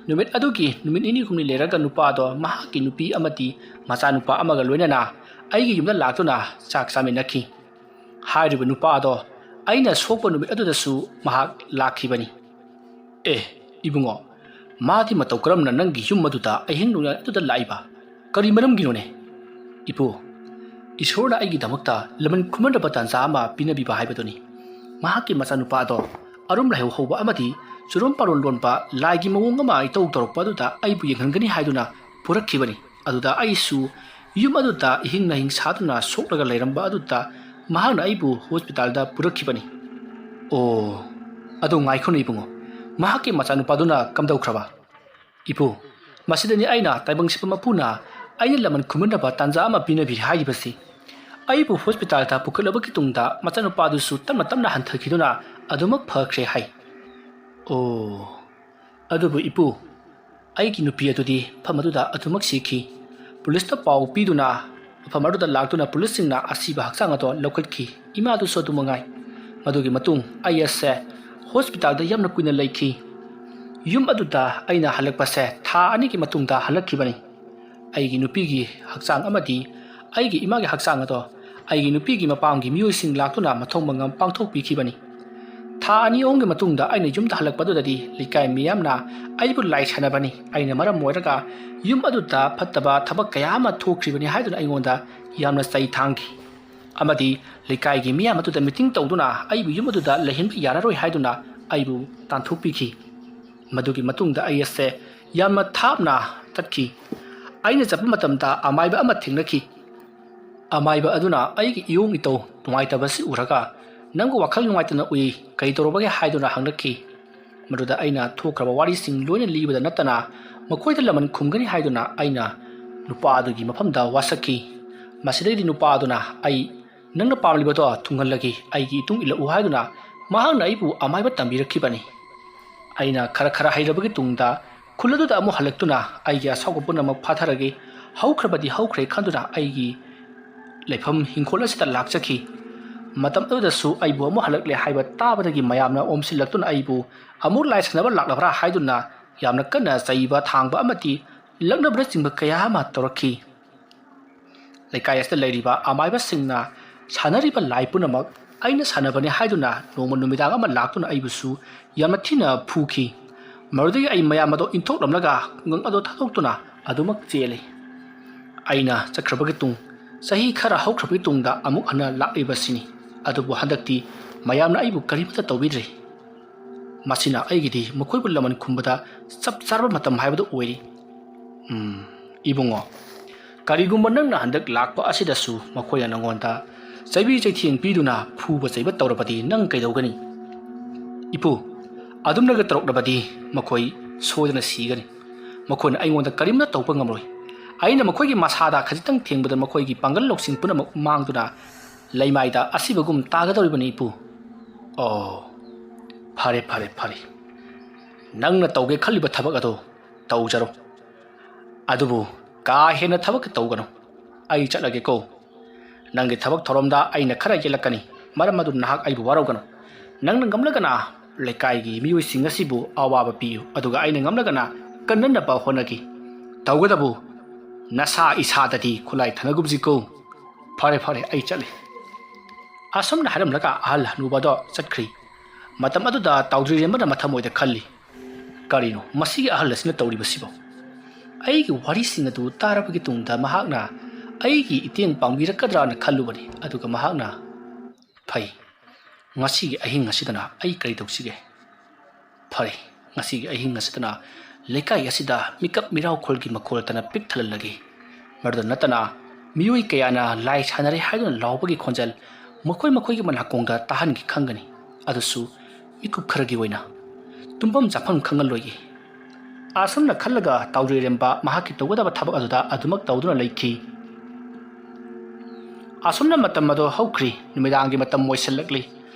numit adugi numit ini khumni leraga nupa do mahaki nupi amati macha nupa amaga loinana aigi yumda laktuna sak chaminakhi hairuba nupa do aina sokpa numit aduda su mahak lakhibani ibungo madi matau karamna nangi yum maduda ahin nuya aduda laiba kari maram ginone ipu ishorna aigi damakta laman khumanda batanza ama pinabiba haibadoni mahaki machanupa ado arum laheu hoba amadi churom paron lonpa laigi mawong ama itau torokpa aduda aibu yenghangani haiduna purakhibani aduda aisu yum aduda ihingna hing saduna soklaga leiramba aduda mahana aibu hospital da purakhibani oh adu ngaikhono ibungo mahaki machanupa duna kamdau khraba ipu masidani aina taibang sipa mapuna aina laman khumanda tanja ama pinabi haibasi aibu hospital ta pukhalabaki tungda machanupa du su tamna hanthakiduna adumak phakre hai oh adubu ipu aigi nupi adudi phamaduda adumak sikhi police ta pau piduna phamaduda laktuna police singna asiba haksang ato lokhatki ima du so dumangai madugi matung ayase hospital da yamna kuina laiki yum aduda aina halakpase tha ani ki matungda halakhibani aigi nupi gi haksang amadi aigi imagi haksang ato aigi nupi gi mapamgi miyosing laktuna mathong mangam pangthok pikhibani tha ani ong gi matungda aina yumda halakpadudadi likai miyamna aibu lai chanabani aina maram moiraga yum aduda phattaba thabak kayama thokhribani haiduna aingonda yamna sai thangki amadi likai gi miyam aduda meeting tawduna aibu yum aduda lehin yararoi haiduna aibu tanthok pikhi madugi matungda ayase yamna thapna tatki ꯑꯩꯅ ꯆꯠꯄ ꯃꯇꯝꯗ ꯑꯃꯥꯏꯕ ꯑꯃ ꯊꯦꯡꯅꯈꯤ ꯑꯃꯥꯏꯕ ꯑꯗꯨꯅ ꯑꯩꯒꯤ ꯏꯌꯣꯡ ꯏꯇꯧ ꯅꯨꯡꯉꯥꯏꯇꯕꯁꯤ ꯎꯔꯒ ꯅꯪꯕꯨ ꯋꯥꯈꯜ ꯅꯨꯡꯉꯥꯏꯇꯅ ꯎꯏ ꯀꯔꯤ ꯇꯧꯔꯕꯒꯦ ꯍꯥꯏꯗꯨꯅ ꯍꯪꯂꯛꯈꯤ ꯃꯗꯨꯗ ꯑꯩꯅ ꯊꯣꯛꯈ꯭ꯔꯕ ꯋꯥꯔꯤꯁꯤꯡ ꯂꯣꯏꯅ ꯂꯤꯕꯗ ꯅꯠꯇꯅ ꯃꯈꯣꯏꯗ ꯂꯃꯟ ꯈꯨꯝꯒꯅꯤ ꯍꯥꯏꯗꯨꯅ ꯑꯩꯅ ꯅꯨꯄꯥ ꯑꯗꯨꯒꯤ ꯃꯐꯝꯗ ꯋꯥꯁꯛꯈꯤ ꯃꯁꯤꯗꯩꯗꯤ ꯅꯨꯄꯥ ꯑꯗꯨꯅ ꯑꯩ ꯅꯪꯅ ꯄꯥꯝꯂꯤꯕꯗꯣ ꯊꯨꯡꯍꯜꯂꯒꯦ ꯑꯩꯒꯤ ꯏꯇꯨꯡ ꯏꯜꯂꯛꯎ ꯍꯥꯏꯗꯨꯅ ꯃꯍꯥꯛꯅ ꯑꯩꯕꯨ ꯑꯃꯥꯏꯕ ꯇꯝꯕꯤꯔꯛꯈꯤꯕꯅꯤ ꯑꯩꯅ ꯈꯔ ꯍꯩꯔꯕꯒꯤ ꯇꯨꯡꯗ ꯈꯨꯜ ꯑꯗꯨꯗ ꯑꯃꯨꯛ ꯍꯜꯂꯛꯇꯨꯅ ꯑꯩꯒꯤ ꯑꯁꯥꯎꯕ ꯄꯨꯝꯅꯃꯛ ꯐꯥꯊꯔꯒꯦ ꯍꯧꯈ꯭ꯔꯕꯗꯤ ꯍꯧꯈ꯭ꯔꯦ ꯈꯟꯗꯨꯅ ꯑꯩꯒꯤ ꯂꯩꯐꯝ ꯍꯤꯡꯈꯣꯜ ꯑꯁꯤꯗ ꯂꯥꯛꯆꯈꯤ ꯃꯇꯝ ꯑꯗꯨꯗꯁꯨ ꯑꯩꯕꯨ ꯑꯃꯨꯛ ꯍꯜꯂꯛꯂꯦ ꯍꯥꯏꯕ ꯇꯥꯕꯗꯒꯤ ꯃꯌꯥꯝꯅ ꯑꯣꯝꯁꯤꯜꯂꯛꯇꯨꯅ ꯑꯩꯕꯨ ꯑꯃꯨꯛ ꯂꯥꯏ ꯁꯥꯟꯅꯕ ꯂꯥꯛꯂꯕ꯭ꯔꯥ ꯍꯥꯏꯗꯨꯅ ꯌꯥꯝꯅ ꯀꯟꯅ ꯆꯩꯕ ꯊꯥꯡꯕ ꯑꯃꯗꯤ ꯂꯛꯅꯕꯅꯆꯤꯡꯕ ꯀꯌꯥ ꯑꯃ ꯇꯧꯔꯛꯈꯤ ꯂꯩꯀꯥꯏ ꯑꯁꯤꯗ ꯂꯩꯔꯤꯕ ꯑꯃꯥꯏꯕꯁꯤꯡꯅ ꯁꯥꯟꯅꯔꯤꯕ ꯂꯥꯏ ꯄꯨꯝꯅꯃꯛ ꯑꯩꯅ ꯁꯥꯟꯅꯕꯅꯤ ꯍꯥꯏꯗꯨꯅ ꯅꯣꯡꯃ ꯅꯨꯃꯤꯗꯥꯡ ꯑꯃ ꯂꯥꯛꯇꯨꯅ ꯑꯩꯕꯨꯁꯨ ꯌꯥꯝꯅ ꯊꯤꯅ ꯐꯨꯈꯤ ꯃꯗꯨꯗꯒꯤ ꯑꯩ ꯃꯌꯥꯝ ꯑꯗꯣ ꯏꯟꯊꯣꯛꯂꯝꯂꯒ ꯈꯨꯡꯒꯪ ꯑꯗꯣ ꯊꯥꯗꯣꯛꯇꯨꯅ ꯑꯗꯨꯃꯛ ꯆꯦꯜꯂꯤ ꯑꯩꯅ ꯆꯠꯈ꯭ꯔꯕꯒꯤ ꯇꯨꯡ ꯆꯍꯤ ꯈꯔ ꯍꯧꯈ꯭ꯔꯕꯒꯤ ꯇꯨꯡꯗ ꯑꯃꯨꯛ ꯍꯟꯅ ꯂꯥꯛꯂꯤꯕꯁꯤꯅꯤ ꯑꯗꯨꯕꯨ ꯍꯟꯗꯛꯇꯤ ꯃꯌꯥꯝꯅ ꯑꯩꯕꯨ ꯀꯔꯤꯃꯠꯇ ꯇꯧꯕꯤꯗ꯭ꯔꯤ ꯃꯁꯤꯅ ꯑꯩꯒꯤꯗꯤ ꯃꯈꯣꯏꯕꯨ ꯂꯃꯟ ꯈꯨꯝꯕꯗ ꯆꯞ ꯆꯥꯔꯕ ꯃꯇꯝ ꯍꯥꯏꯕꯗꯨ ꯑꯣꯏꯔꯤ ꯏꯕꯨꯡꯉꯣ ꯀꯔꯤꯒꯨꯝꯕ ꯅꯪꯅ ꯍꯟꯗꯛ ꯂꯥꯛꯄ ꯑꯁꯤꯗꯁꯨ ꯃꯈꯣꯏꯅ ꯅꯪꯉꯣꯟꯗ ꯆꯩꯕꯤ ꯆꯩꯊꯦꯡ ꯄꯤꯗꯨꯅ ꯐꯨꯕ ꯆꯩꯕ ꯇꯧꯔꯕꯗꯤ ꯅꯪ ꯀꯩꯗꯧꯒꯅꯤ ꯏꯄꯨ ꯑꯗꯨꯝꯅꯒ ꯇꯧꯔꯛꯂꯕꯗꯤ ꯃꯈꯣꯏ ꯁꯣꯏꯗꯅ ꯁꯤꯒꯅꯤ ꯃꯈꯣꯏꯅ ꯑꯩꯉꯣꯟꯗ ꯀꯔꯤꯝꯇ ꯇꯧꯕ ꯉꯝꯂꯣꯏ ꯑꯩꯅ ꯃꯈꯣꯏꯒꯤ ꯃꯁꯥꯗ ꯈꯖꯤꯛꯇꯪ ꯊꯦꯡꯕꯗ ꯃꯈꯣꯏꯒꯤ ꯄꯥꯡꯒꯜ ꯂꯧꯁꯤꯡ ꯄꯨꯝꯅꯃꯛ ꯃꯥꯡꯗꯨꯅ ꯂꯩꯃꯥꯏꯗ ꯑꯁꯤꯕꯒꯨꯝ ꯇꯥꯒꯗꯧꯔꯤꯕꯅꯤ ꯏꯄꯨ ꯑꯣ ꯐꯔꯦ ꯅꯪꯅ ꯇꯧꯒꯦ ꯈꯜꯂꯤꯕ ꯊꯕꯛ ꯑꯗꯣ ꯇꯧꯖꯔꯣ ꯑꯗꯨꯕꯨ ꯀꯥ ꯍꯦꯟꯅ ꯊꯕꯛ ꯇꯧꯒꯅꯨ ꯑꯩ ꯆꯠꯂꯒꯦꯀꯣ ꯅꯪꯒꯤ ꯊꯕꯛ ꯊꯧꯔꯝꯗ ꯑꯩꯅ ꯈꯔ ꯌꯦꯠꯂꯛꯀꯅꯤ ꯃꯔꯝ ꯑꯗꯨꯅ ꯅꯍꯥꯛ ꯑꯩꯕꯨ ꯋꯥꯔꯧꯒꯅꯨ ꯅꯪꯅ ꯉꯝꯂꯒꯅ ꯂꯩꯀꯥꯏꯒꯤ ꯃꯤꯑꯣꯏꯁꯤꯡ ꯑꯁꯤꯕꯨ ꯑꯋꯥꯕ ꯄꯤꯌꯨ ꯑꯗꯨꯒ ꯑꯩꯅ ꯉꯝꯂꯒꯅ ꯀꯟꯅꯅꯕ ꯍꯣꯠꯅꯈꯤ ꯇꯧꯒꯗꯕꯨ ꯅꯁꯥ ꯏꯁꯥꯗꯗꯤ ꯈꯨꯠꯂꯥꯏ ꯊꯅꯒꯨꯝꯁꯤꯀꯣ ꯐꯔꯦ ꯑꯩ ꯆꯠꯂꯤ ꯑꯁꯨꯝꯅ ꯍꯥꯏꯔꯝꯂꯒ ꯑꯍꯜ ꯍꯅꯨꯕꯗꯣ ꯆꯠꯈ꯭ꯔꯤ ꯃꯇꯝ ꯑꯗꯨꯗ ꯇꯥꯎꯗ꯭ꯔꯤꯔꯦꯝꯕꯅ ꯃꯊꯃꯣꯏꯗ ꯈꯜꯂꯤ ꯀꯔꯤꯅꯣ ꯃꯁꯤꯒꯤ ꯑꯍꯜ ꯑꯁꯤꯅ ꯇꯧꯔꯤꯕꯁꯤꯕꯣ ꯑꯩꯒꯤ ꯋꯥꯔꯤꯁꯤꯡ ꯑꯗꯨ ꯇꯥꯔꯕꯒꯤ ꯇꯨꯡꯗ ꯃꯍꯥꯛꯅ ꯑꯩꯒꯤ ꯏꯇꯦꯡ ꯄꯥꯡꯕꯤꯔꯛꯀꯗ꯭ꯔꯥꯅ ꯈꯜꯂꯨꯕꯅꯤ ꯑꯗꯨꯒ ꯃꯍꯥꯛꯅ ꯐꯩ ꯉꯁꯤꯒꯤ ꯑꯍꯤꯡ ꯑꯁꯤꯗꯅ ꯑꯩ ꯀꯔꯤ ꯇꯧꯁꯤꯒꯦ ꯐꯔꯦ ꯉꯁꯤꯒꯤ ꯑꯍꯤꯡ ꯑꯁꯤꯗꯅ ꯂꯩꯀꯥꯏ ꯑꯁꯤꯗ ꯃꯤꯀꯞ ꯃꯤꯔꯥꯎꯈꯣꯜꯒꯤ ꯃꯈꯣꯜꯇꯅ ꯄꯤꯛ ꯊꯜꯍꯜꯂꯒꯦ ꯃꯗꯨꯗ ꯅꯠꯇꯅ ꯃꯤꯑꯣꯏ ꯀꯌꯥꯅ ꯂꯥꯏ ꯁꯥꯟꯅꯔꯦ ꯍꯥꯏꯗꯨꯅ ꯂꯥꯎꯕꯒꯤ ꯈꯣꯟꯖꯦꯜ ꯃꯈꯣꯏꯒꯤ ꯃꯅꯥꯀꯣꯡꯗ ꯇꯥꯍꯟꯒꯦ ꯈꯪꯒꯅꯤ ꯑꯗꯨꯁꯨ ꯃꯤꯀꯨꯞ ꯈꯔꯒꯤ ꯑꯣꯏꯅ ꯇꯨꯝꯐꯝ ꯆꯥꯐꯝ ꯈꯪꯍꯜꯂꯣꯏꯒꯦ ꯑꯁꯨꯝꯅ ꯈꯜꯂꯒ ꯇꯥꯎꯗ꯭ꯔꯤꯔꯦꯝꯕ ꯃꯍꯥꯛꯀꯤ ꯇꯧꯒꯗꯕ ꯊꯕꯛ ꯑꯗꯨꯗ ꯑꯗꯨꯃꯛ ꯇꯧꯗꯨꯅ ꯂꯩꯈꯤ ꯑꯁꯨꯝꯅ ꯃꯇꯝ ꯑꯗꯨ ꯍꯧꯈ꯭ꯔꯤ ꯅꯨꯃꯤꯗꯥꯡꯒꯤ ꯃꯇꯝ ꯑꯣꯏꯁꯤꯜꯂꯛꯂꯤ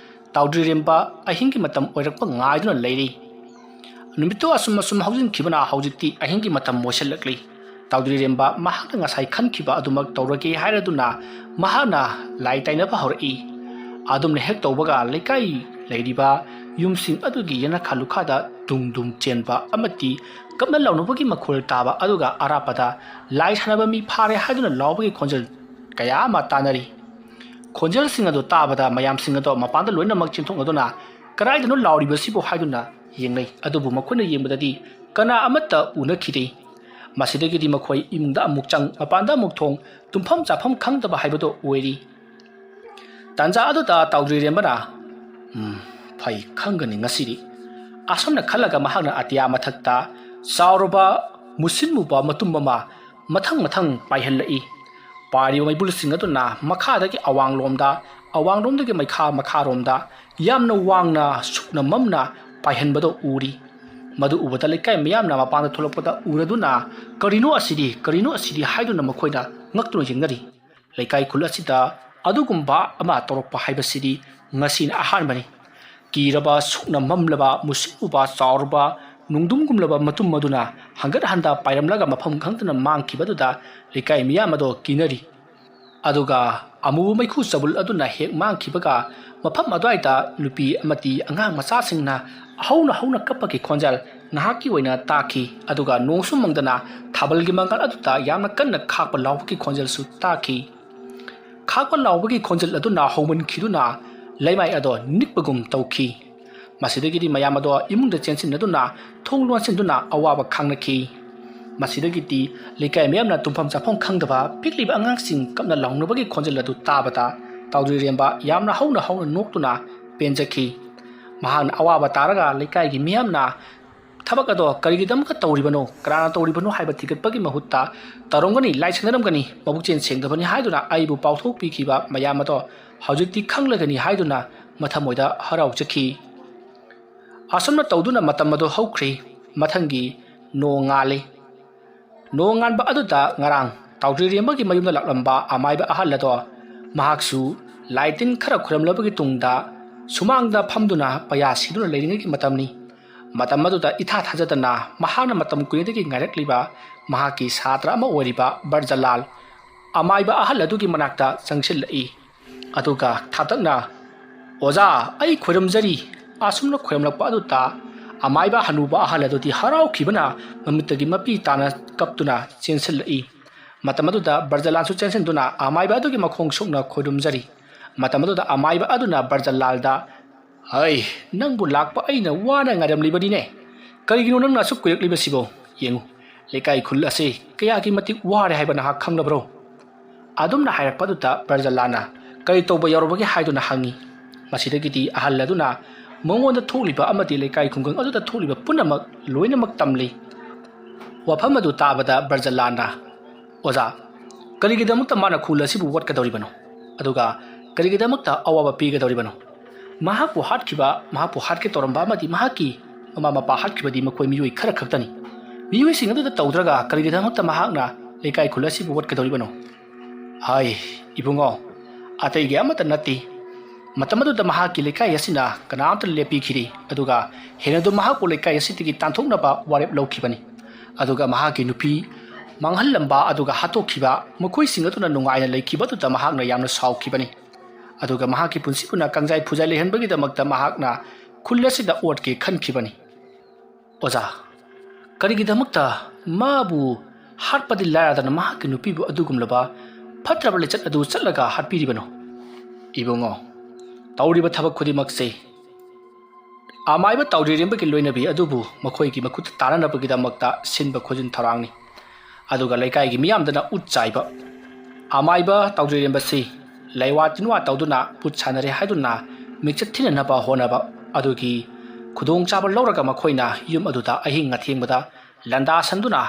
ꯇꯥꯎꯗ꯭ꯔꯤꯔꯦꯝꯕ ꯑꯍꯤꯡꯒꯤ ꯃꯇꯝ ꯑꯣꯏꯔꯛꯄ ꯉꯥꯏꯗꯨꯅ ꯂꯩꯔꯤ ꯅꯨꯃꯤꯠꯇꯨ ꯑꯁꯨꯝ ꯍꯧꯖꯤꯟꯈꯤꯕꯅ ꯍꯧꯖꯤꯛꯇꯤ ꯑꯍꯤꯡꯒꯤ ꯃꯇꯝ ꯑꯣꯏꯁꯤꯜꯂꯛꯂꯤ ꯇꯥꯎꯗ꯭ꯔꯤꯔꯦꯝꯕ ꯃꯍꯥꯛꯅ ꯉꯁꯥꯏ ꯈꯟꯈꯤꯕ ꯑꯗꯨꯃꯛ ꯇꯧꯔꯒꯦ ꯍꯥꯏꯔꯗꯨꯅ ꯃꯍꯥꯛꯅ ꯂꯥꯏ ꯇꯩꯅꯕ ꯍꯧꯔꯛꯏ ꯑꯗꯨꯝꯅ ꯍꯦꯛ ꯇꯧꯕꯒ ꯂꯩꯀꯥꯏ ꯂꯩꯔꯤꯕ ꯌꯨꯝꯁꯤꯡ ꯑꯗꯨꯒꯤ ꯌꯦꯅꯈꯥ ꯂꯨꯈꯥꯗ ꯗꯨꯝ ꯆꯦꯟꯕ ꯑꯃꯗꯤ ꯀꯞꯅ ꯂꯥꯎꯅꯕꯒꯤ ꯃꯈꯣꯜ ꯇꯥꯕ ꯑꯗꯨꯒ ꯑꯔꯥꯞꯄꯗ ꯂꯥꯏ ꯁꯥꯟꯅꯕ ꯃꯤ ꯐꯥꯔꯦ ꯍꯥꯏꯗꯨꯅ ꯂꯥꯎꯕꯒꯤ ꯈꯣꯟꯖꯦꯜ ꯀꯌా ꯑꯃ ꯇꯥꯅꯔꯤ ꯈꯣꯟꯖꯦꯜꯁꯤꯡ ꯑꯗꯨ ꯇꯥꯕꯗ ꯃꯌꯥꯝꯁꯤꯡ ꯑꯗꯨ ꯃꯄꯥꯟꯗ ꯂꯣꯏꯅꯃꯛ ꯆꯦꯟꯊꯣꯛꯅꯗꯨꯅ ꯀꯗꯥꯏꯗꯅꯣ ꯂꯥꯎꯔꯤꯕꯁꯤꯕꯨ ꯍꯥꯏꯗꯨꯅ ꯌꯦꯡꯅꯩ ꯑꯗꯨꯕꯨ ꯃꯈꯣꯏꯅ ꯌꯦꯡꯕꯗꯗꯤ ꯀꯅꯥ ꯑꯃꯠꯇ ꯎꯅꯈꯤꯗꯦ ꯃꯁꯤꯗꯒꯤꯗꯤ ꯃꯈꯣꯏ ꯏꯃꯨꯡꯗ ꯑꯃꯨꯛ ꯆꯪ ꯃꯄꯥꯟꯗ ꯑꯃꯨꯛ ꯊꯣꯡ ꯇꯨꯝꯐꯝ ꯆꯥꯐꯝ ꯈꯪꯗꯕ ꯍꯥꯏꯕꯗꯣ ꯑꯣꯏꯔꯤ ꯇꯥꯟꯖꯥ ꯑꯗꯨꯗ ꯇꯥꯎꯗ꯭ꯔꯤꯔꯦꯝꯕꯅ ꯐꯩ ꯈꯪꯒꯅꯤ ꯉꯁꯤꯗꯤ ꯑꯁꯨꯝꯅ ꯈꯜꯂꯒ ꯃꯍꯥꯛꯅ ꯑꯇꯤꯌꯥ ꯃꯊꯛꯇ ꯆꯥꯎꯔꯕ ꯃꯨꯁꯤꯟ ꯃꯨꯕ ꯃꯇꯨꯝ ꯑꯃ ꯃꯊꯪ ꯄꯥꯏꯍꯜꯂꯛꯏ ꯄꯥꯏꯔꯤꯕ ꯃꯩꯕꯨꯜꯁꯤꯡ ꯑꯗꯨꯅ ꯃꯈꯥꯗꯒꯤ ꯑꯋꯥꯡꯂꯣꯝꯗꯒꯤ ꯃꯈꯥꯔꯣꯝꯗ ꯌꯥꯝꯅ ꯋꯥꯡꯅ ꯁꯨꯛꯅ ꯃꯝꯅ ꯄꯥꯏꯍꯟꯕꯗꯣ ꯎꯔꯤ ꯃꯗꯨ ꯎꯕꯗ ꯂꯩꯀꯥꯏ ꯃꯌꯥꯝꯅ ꯃꯄꯥꯟꯗ ꯊꯣꯛꯂꯛꯄꯗ ꯎꯔꯗꯨꯅ ꯀꯔꯤꯅꯣ ꯑꯁꯤꯗꯤ ꯍꯥꯏꯗꯨꯅ ꯃꯈꯣꯏꯅ ꯉꯛꯇꯨꯅ ꯌꯦꯡꯅꯔꯤ ꯂꯩꯀꯥꯏ ꯈꯨꯜ ꯑꯁꯤꯗ ꯑꯗꯨꯒꯨꯝꯕ ꯑꯃ ꯇꯧꯔꯛꯄ ꯍꯥꯏꯕꯁꯤꯗꯤ ꯉꯁꯤꯅ ꯑꯍꯥꯟꯕꯅꯤ ꯀꯤꯔꯕ ꯁꯨꯛꯅ ꯃꯝꯂꯕ ꯃꯨꯁꯤꯟ ꯃꯨꯕ ꯆꯥꯎꯔꯕ ꯅꯨꯡꯗꯨꯝꯒꯨꯝꯂꯕ ꯃꯇꯨꯝ ꯑꯗꯨꯅ ꯍꯪꯒꯠ ꯍꯟꯗ ꯄꯥꯏꯔꯝꯂꯒ ꯃꯐꯝ ꯈꯪꯗꯅ ꯃꯥꯡꯈꯤꯕꯗꯨꯗ ꯂꯩꯀꯥꯏ ꯃꯤꯌꯥꯝ ꯑꯗꯣ ꯀꯤꯅꯔꯤ ꯑꯗꯨꯒ ꯑꯃꯨꯕ ꯃꯩꯈꯨ ꯆꯕꯨꯜ ꯑꯗꯨꯅ ꯍꯦꯛ ꯃꯥꯡꯈꯤꯕꯒ ꯃꯐꯝ ꯑꯗꯨꯋꯥꯏꯗ ꯅꯨꯄꯤ ꯑꯃꯗꯤ ꯑꯉꯥꯡ ꯃꯆꯥꯁꯤꯡꯅ ꯍꯧꯅ ꯀꯞꯄꯒꯤ ꯈꯣꯟꯖꯦꯜ ꯉꯥꯏꯍꯥꯛꯀꯤ ꯑꯣꯏꯅ ꯇꯥꯈꯤ ꯑꯗꯨꯒ ꯅꯣꯡꯁꯨ ꯃꯪꯗꯅ ꯊꯥꯕꯜꯒꯤ ꯃꯉꯥꯜ ꯑꯗꯨꯗ ꯌꯥꯝꯅ ꯀꯟꯅ ꯈꯥꯛꯄ ꯂꯥꯎꯕꯒꯤ ꯈꯣꯟꯖꯦꯜꯁꯨ ꯇꯥꯈꯤ ꯈꯥꯛꯄ ꯂꯥꯎꯕꯒꯤ ꯈꯣꯟꯖꯦꯜ ꯑꯗꯨꯅ ꯍꯧꯃꯟꯈꯤꯗꯨꯅ ꯂꯩꯃꯥꯏ ꯑꯗꯣ ꯅꯤꯛꯄꯒꯨꯝ ꯇꯧꯈꯤ ꯃꯁꯤꯗꯒꯤꯗꯤ ꯃꯌꯥꯝ ꯑꯗꯣ ꯏꯃꯨꯡꯗ ꯆꯦꯟꯁꯤꯟꯅꯗꯨꯅ ꯊꯣꯡ ꯂꯣꯟꯁꯤꯟꯗꯨꯅ ꯑꯋꯥꯕ ꯈꯥꯡꯅꯈꯤ ꯃꯁꯤꯗꯒꯤꯗꯤ ꯂꯩꯀꯥꯏ ꯃꯌꯥꯝꯅ ꯇꯨꯝꯐꯝ ꯆꯥꯐꯝ ꯈꯪꯗꯕ ꯄꯤꯛꯂꯤꯕ ꯑꯉꯥꯡꯁꯤꯡ ꯀꯞꯅ ꯂꯥꯎꯅꯕꯒꯤ ꯈꯣꯟꯖꯦꯜ ꯑꯗꯨ ꯇꯥꯕꯗ ꯇꯥꯎꯗ꯭ꯔꯤꯔꯦꯝꯕ ꯌꯥꯝꯅ ꯍꯧꯅ ꯅꯣꯛꯇꯨꯅ ꯄꯦꯟꯖꯈꯤ ꯃꯍꯥꯛꯅ ꯑꯋꯥꯕ ꯇꯥꯔꯒ ꯂꯩꯀꯥꯏꯒꯤ ꯃꯤꯌꯥꯝꯅ ꯊꯕꯛ ꯑꯗꯣ ꯀꯔꯤꯒꯤꯗꯃꯛꯇ ꯇꯧꯔꯤꯕꯅꯣ ꯀꯅꯥꯅ ꯇꯧꯔꯤꯕꯅꯣ ꯍꯥꯏꯕ ꯊꯤꯒꯠꯄꯒꯤ ꯃꯍꯨꯠꯇ ꯇꯧꯔꯝꯒꯅꯤ ꯂꯥꯏꯁꯪꯅꯔꯝꯒꯅꯤ ꯃꯕꯨꯛꯆꯦꯜ ꯁꯦꯡꯗꯕꯅꯤ ꯍꯥꯏꯗꯨꯅ ꯑꯩꯕꯨ ꯄꯥꯎꯊꯣꯛꯄꯤꯈꯤꯕ ꯃꯌꯥꯝ ꯑꯗꯣ ꯍꯧꯖꯤꯛꯇꯤ ꯈꯪꯂꯒꯅꯤ ꯍꯥꯏꯗꯨꯅ ꯃꯊꯃꯣꯏꯗ ꯍꯔꯥꯎꯖꯈꯤ ꯑꯁꯨꯝꯅ ꯇꯧꯗꯨꯅ ꯃꯇꯝ ꯑꯗꯨ ꯍꯧꯈ꯭ꯔꯤ ꯃꯊꯪꯒꯤ ꯅꯣꯡ ꯉꯥꯜꯂꯤ ꯅꯣꯡ ꯉꯥꯟꯕ ꯑꯗꯨꯗ ꯉꯔꯥꯡ ꯇꯥꯎꯗ꯭ꯔꯤꯔꯦꯝꯕꯒꯤ ꯃꯌꯨꯝꯗ ꯂꯥꯛꯂꯝꯕ ꯑꯃꯥꯏꯕ ꯑꯍꯜ ꯑꯗꯣ ꯃꯍꯥꯛꯁꯨ ꯂꯥꯏ ꯇꯤꯟ ꯈꯔ ꯈꯨꯔꯝꯂꯕꯒꯤ ꯇꯨꯡꯗ ꯁꯨꯃꯥꯡꯗ ꯐꯝꯗꯨꯅ ꯄꯌꯥ ꯁꯤꯗꯨꯅ ꯂꯩꯔꯤꯉꯩꯒꯤ ꯃꯇꯝꯅꯤ ꯃꯇꯝ ꯑꯗꯨꯗ ꯏꯊꯥ ꯊꯥꯖꯗꯅ ꯃꯍꯥꯛꯅ ꯃꯇꯝ ꯀꯨꯏꯅꯗꯒꯤ ꯉꯥꯏꯔꯛꯂꯤꯕ ꯃꯍꯥꯛꯀꯤ ꯁꯥꯇ꯭ꯔ ꯑꯃ ꯑꯣꯏꯔꯤꯕ ꯕꯔꯖꯂꯥꯜ ꯑꯃꯥꯏꯕ ꯑꯍꯜ ꯑꯗꯨꯒꯤ ꯃꯅꯥꯛꯇ ꯆꯪꯁꯤꯜꯂꯛꯏ ꯑꯗꯨꯒ ꯊꯥꯇꯛꯅ ꯑꯣꯖꯥ ꯑꯩ ꯈꯣꯏꯔꯝꯖꯔꯤ ꯑꯁꯨꯝꯅ ꯈꯣꯏꯔꯝꯂꯛꯄ ꯑꯗꯨꯗ ꯑꯃꯥꯏꯕ ꯍꯅꯨꯕ ꯑꯍꯜ ꯑꯗꯨꯗꯤ ꯍꯔꯥꯎꯈꯤꯕꯅ ꯃꯃꯤꯠꯇꯒꯤ ꯃꯄꯤ ꯇꯥꯅ ꯀꯞꯇꯨꯅ ꯆꯦꯟꯁꯤꯜꯂꯛꯏ ꯃꯇꯝ ꯑꯗꯨꯗ ꯕꯔꯖꯂꯥꯜꯁꯨ ꯆꯦꯟꯁꯤꯟꯗꯨꯅ ꯑꯃꯥꯏꯕ ꯑꯗꯨꯒꯤ ꯃꯈꯣꯡ ꯁꯣꯛꯅ ꯈꯣꯏꯔꯝꯖꯔꯤ ꯃꯇꯝ ꯑꯗꯨꯗ ꯑꯃꯥꯏꯕ ꯑꯗꯨꯅ ꯕꯔꯖꯂꯥꯜꯗ ꯍꯩ ꯅꯪꯕꯨ ꯂꯥꯛꯄ ꯑꯩꯅ ꯋꯥꯅ ꯉꯥꯏꯔꯝꯂꯤꯕꯅꯤꯅꯦ ꯀꯔꯤꯒꯤꯅꯣ ꯅꯪꯅ ꯑꯁꯨꯛ ꯀꯨꯏꯔꯛꯂꯤꯕꯁꯤꯕꯣ ꯌꯦꯡꯉꯨ ꯂꯩꯀꯥꯏ ꯈꯨꯜ ꯑꯁꯤ ꯀꯌꯥꯒꯤ ꯃꯇꯤꯛ ꯋꯥꯔꯦ ꯍꯥꯏꯕ ꯅꯍꯥꯛ ꯈꯪꯂꯕ꯭ꯔꯣ ꯑꯗꯨꯝꯅ ꯍꯥꯏꯔꯛꯄ ꯑꯗꯨꯗ ꯕꯔꯖꯂꯥꯜꯅ ꯀꯔꯤ ꯇꯧꯕ ꯌꯥꯎꯔꯕꯒꯦ ꯍꯥꯏꯗꯨꯅ ꯍꯪꯉꯤ ꯃꯁꯤꯗꯒꯤꯗꯤ ꯑꯍꯜ ꯑꯗꯨꯅ ꯃꯉꯣꯟꯗ ꯊꯣꯛꯂꯤꯕ ꯑꯃꯗꯤ ꯂꯩꯀꯥꯏ ꯈꯨꯡꯒꯪ ꯑꯗꯨꯗ ꯊꯣꯛꯂꯤꯕ ꯄꯨꯝꯅꯃꯛ ꯂꯣꯏꯅꯃꯛ ꯇꯝꯂꯤ ꯋꯥꯐꯝ ꯑꯗꯨ ꯇꯥꯕꯗ ꯕꯔꯖꯂꯥꯜꯅ ꯑꯣꯖꯥ ꯀꯔꯤꯒꯤꯗꯃꯛꯇ ꯃꯥꯅ ꯈꯨꯜ ꯑꯁꯤꯕꯨ ꯋꯥꯠꯀꯗꯧꯔꯤꯕꯅꯣ ꯑꯗꯨꯒ ꯀꯔꯤꯒꯤꯗꯃꯛꯇ ꯑꯋꯥꯕ ꯄꯤꯒꯗꯧꯔꯤꯕꯅꯣ ꯃꯍꯥꯛꯄꯨ ꯍꯥꯠꯀꯦ ꯇꯧꯔꯝꯕ ꯑꯃꯗꯤ ꯃꯍꯥꯛꯀꯤ ꯃꯃꯥ ꯃꯄꯥ ꯍꯥꯠꯈꯤꯕꯗꯤ ꯃꯈꯣꯏ ꯃꯤꯑꯣꯏ ꯈꯔ ꯈꯛꯇꯅꯤ ꯃꯤꯑꯣꯏꯁꯤꯡ ꯑꯗꯨꯗ ꯇꯧꯗ꯭ꯔꯒ ꯀꯔꯤꯒꯤꯗꯃꯛꯇ ꯃꯍꯥꯛꯅ ꯂꯩꯀꯥꯏ ꯈꯨꯜ ꯑꯁꯤꯕꯨ ꯋꯥꯠꯀꯗꯧꯔꯤꯕꯅꯣ ꯍꯥꯏ ꯏꯕꯨꯡꯉꯣ ꯑꯇꯩꯒꯤ ꯑꯃꯠꯇ ꯅꯠꯇꯦ ꯃꯇꯝ ꯑꯗꯨꯗ ꯃꯍꯥꯛꯀꯤ ꯂꯩꯀꯥꯏ ꯑꯁꯤꯅ ꯀꯅꯥꯝꯇ ꯂꯦꯞꯄꯤꯈꯤꯗꯦ ꯑꯗꯨꯒ ꯍꯦꯟꯅꯗꯨ ꯃꯍꯥꯛꯄꯨ ꯂꯩꯀꯥꯏ ꯑꯁꯤꯗꯒꯤ ꯇꯥꯟꯊꯣꯛꯅꯕ ꯋꯥꯔꯦꯞ ꯂꯧꯈꯤꯕꯅꯤ ꯑꯗꯨꯒ ꯃꯍꯥꯛꯀꯤ ꯅꯨꯄꯤ ꯃꯥꯡꯍꯜꯂꯝꯕ ꯑꯗꯨꯒ ꯍꯥꯠꯇꯣꯛꯈꯤꯕ ꯃꯈꯣꯏꯁꯤꯡ ꯑꯗꯨꯅ ꯅꯨꯡꯉꯥꯏꯅ ꯂꯩꯈꯤꯕꯗꯨꯗ ꯃꯍꯥꯛꯅ ꯌꯥꯝꯅ ꯁꯥꯎꯈꯤꯕꯅꯤ ꯑꯗꯨꯒ ꯃꯍꯥꯛꯀꯤ ꯄꯨꯟꯁꯤꯕꯨꯅ ꯀꯪꯖꯥꯏ ꯐꯨꯖꯥꯏ ꯂꯩꯍꯟꯕꯒꯤꯗꯃꯛꯇ ꯃꯍꯥꯛꯅ ꯈꯨꯜ ꯑꯁꯤꯗ ꯑꯣꯠꯀꯦ ꯈꯟꯈꯤꯕꯅꯤ ꯑꯣꯖꯥ ꯀꯔꯤꯒꯤꯗꯃꯛꯇ ꯃꯥꯕꯨ ꯍꯥꯠꯄꯗꯤ ꯂꯥꯏꯔꯗꯅ ꯃꯍꯥꯛꯀꯤ ꯅꯨꯄꯤꯕꯨ ꯑꯗꯨꯒꯨꯝꯂꯕ ꯐꯠꯇ꯭ꯔꯕ ꯂꯤꯆꯠ ꯑꯗꯨ ꯆꯠꯂꯒ ꯍꯥꯠꯄꯤꯔꯤꯕꯅꯣ ꯏꯕꯨꯡꯉꯣ ꯇꯧꯔꯤꯕ ꯊꯕꯛ ꯈꯨꯗꯤꯡꯃꯛꯁꯦ ꯑꯃꯥꯏꯕ ꯇꯥꯎꯗ꯭ꯔꯤꯔꯦꯝꯕꯒꯤ ꯂꯣꯏꯅꯕꯤ ꯑꯗꯨꯕꯨ ꯃꯈꯣꯏꯒꯤ ꯃꯈꯨꯠꯇ ꯇꯥꯅꯅꯕꯒꯤꯗꯃꯛꯇ ꯁꯤꯟꯕ ꯈꯣꯠꯆꯤꯟ ꯊꯧꯔꯥꯡꯅꯤ ꯑꯗꯨꯒ ꯂꯩꯀꯥꯏꯒꯤ ꯃꯤꯌꯥꯝꯗꯅ ꯎꯠ ꯆꯥꯏꯕ ꯑꯃꯥꯏꯕ ꯇꯥꯎꯗ꯭ꯔꯤꯔꯦꯝꯕꯁꯤ ꯂꯩꯋꯥ ꯇꯤꯟꯋꯥ ꯇꯧꯗꯨꯅ ꯄꯨꯠ ꯁꯥꯟꯅꯔꯦ ꯍꯥꯏꯗꯨꯅ ꯃꯤꯡꯆꯠ ꯊꯤꯅꯅꯕ ꯍꯣꯠꯅꯕ ꯑꯗꯨꯒꯤ ꯈꯨꯗꯣꯡꯆꯥꯕ ꯂꯧꯔꯒ ꯃꯈꯣꯏꯅ ꯌꯨꯝ ꯑꯗꯨꯗ ꯑꯍꯤꯡ ꯑꯊꯦꯡꯕꯗ ꯂꯥꯟꯗꯥꯁꯟꯗꯨꯅ